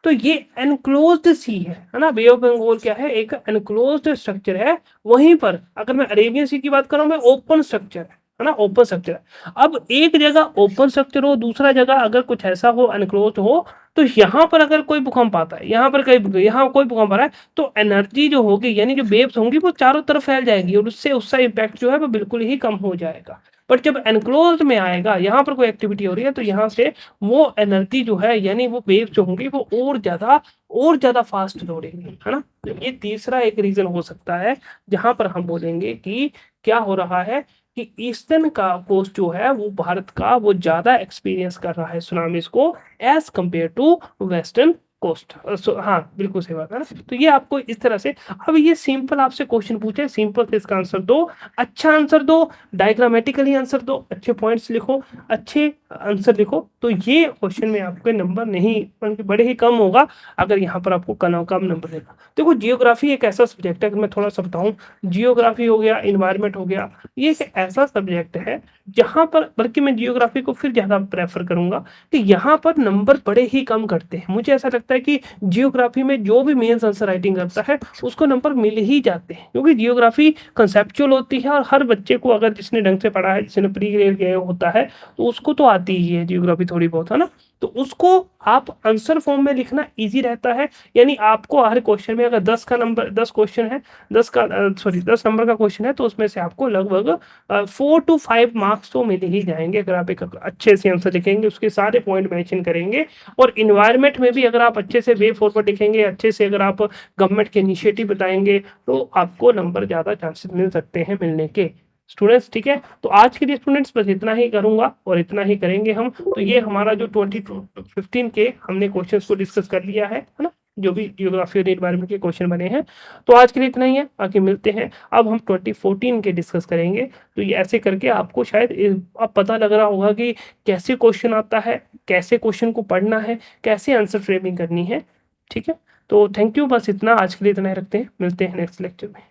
तो ये एनक्लोज्ड सी है ना, बे ऑफ बंगाल क्या है, एक एनक्लोज्ड स्ट्रक्चर है। वहीं पर अगर मैं अरेबियन सी की बात करूं, मैं ओपन स्ट्रक्चर है ना, ओपन स्ट्रक्चर है। अब एक जगह ओपन स्ट्रक्चर हो, दूसरा जगह अगर कुछ ऐसा हो अनक्लोज हो, तो यहाँ पर अगर कोई भूकंप आता है, यहाँ पर कहीं, यहाँ कोई भूकंप आ रहा है, तो एनर्जी जो होगी यानी जो वेव्स होंगी वो चारों तरफ फैल जाएगी, और उससे उसका इम्पैक्ट जो है वो बिल्कुल ही कम हो जाएगा। बट जब एनक्लोज में आएगा, यहाँ पर कोई एक्टिविटी हो रही है, तो यहाँ से वो एनर्जी जो है यानी वो वेव्स जो होंगी वो और ज्यादा फास्ट दौड़ेंगी, है ना। तो ये तीसरा एक रीजन हो सकता है जहां पर हम बोलेंगे कि क्या हो रहा है कि ईस्टर्न का कोस्ट जो है वो भारत का वो ज्यादा एक्सपीरियंस कर रहा है सुनामीज को as compare to western coast हाँ, बिल्कुल सही बात है ना। तो ये आपको इस तरह से अब ये सिंपल आपसे क्वेश्चन पूछे, सिंपल से इसका आंसर दो, अच्छा आंसर दो, डायग्रामेटिकली आंसर दो, अच्छे पॉइंट्स लिखो, अच्छे आंसर लिखो, तो ये क्वेश्चन में आपके नंबर नहीं बल्कि बड़े ही कम होगा अगर यहाँ पर आपको कम नंबर देगा। देखो जियोग्राफी एक ऐसा सब्जेक्ट है, अगर मैं थोड़ा सा बताऊँ, जियोग्राफी हो गया, एनवायरनमेंट हो गया, ये एक ऐसा सब्जेक्ट है जहाँ पर, बल्कि मैं जियोग्राफी को फिर ज़्यादा प्रेफ़र करूँगा कि यहाँ पर नंबर बड़े ही कम कटते हैं। मुझे ऐसा लगता है कि जियोग्राफी में जो भी मेंस आंसर राइटिंग करता है, उसको नंबर मिल ही जाते हैं, क्योंकि जियोग्राफी कंसेप्चुअल होती है और हर बच्चे को, अगर जिसने ढंग से पढ़ा है, जिसने प्री ग्रेड गया होता है, तो उसको तो आती ही है जियोग्राफी थोड़ी बहुत, है ना? तो उसको आप आंसर फॉर्म में लिखना ईज़ी रहता है। यानी आपको हर क्वेश्चन में अगर 10 का नंबर 10 क्वेश्चन है, 10 का सॉरी 10 नंबर का क्वेश्चन है, तो उसमें से आपको लगभग 4 टू 5 मार्क्स तो मिल ही जाएँगे अगर आप एक अच्छे से आंसर लिखेंगे, उसके सारे पॉइंट मेंशन करेंगे। और एनवायरनमेंट में भी अगर आप अच्छे से वे फॉरवर्ड लिखेंगे, अच्छे से अगर आप गवर्नमेंट के इनिशिएटिव बताएँगे, तो आपको नंबर ज़्यादा चांसेस मिल सकते हैं मिलने के। स्टूडेंट्स ठीक है? तो आज के लिए स्टूडेंट्स बस इतना ही करूँगा और इतना ही करेंगे हम। तो ये हमारा जो 2015 के हमने क्वेश्चंस को डिस्कस कर लिया है ना? जो भी जियोग्राफी और एनवायरनमेंट के क्वेश्चन बने हैं। तो आज के लिए इतना ही है, बाकी मिलते हैं। अब हम 2014 के डिस्कस करेंगे। तो ये ऐसे करके आपको शायद अब पता लग रहा होगा कि कैसे क्वेश्चन आता है, कैसे क्वेश्चन को पढ़ना है, कैसे आंसर फ्रेमिंग करनी है। ठीक है? तो थैंक यू, बस इतना आज के लिए इतना ही रखते हैं। मिलते हैं नेक्स्ट लेक्चर में।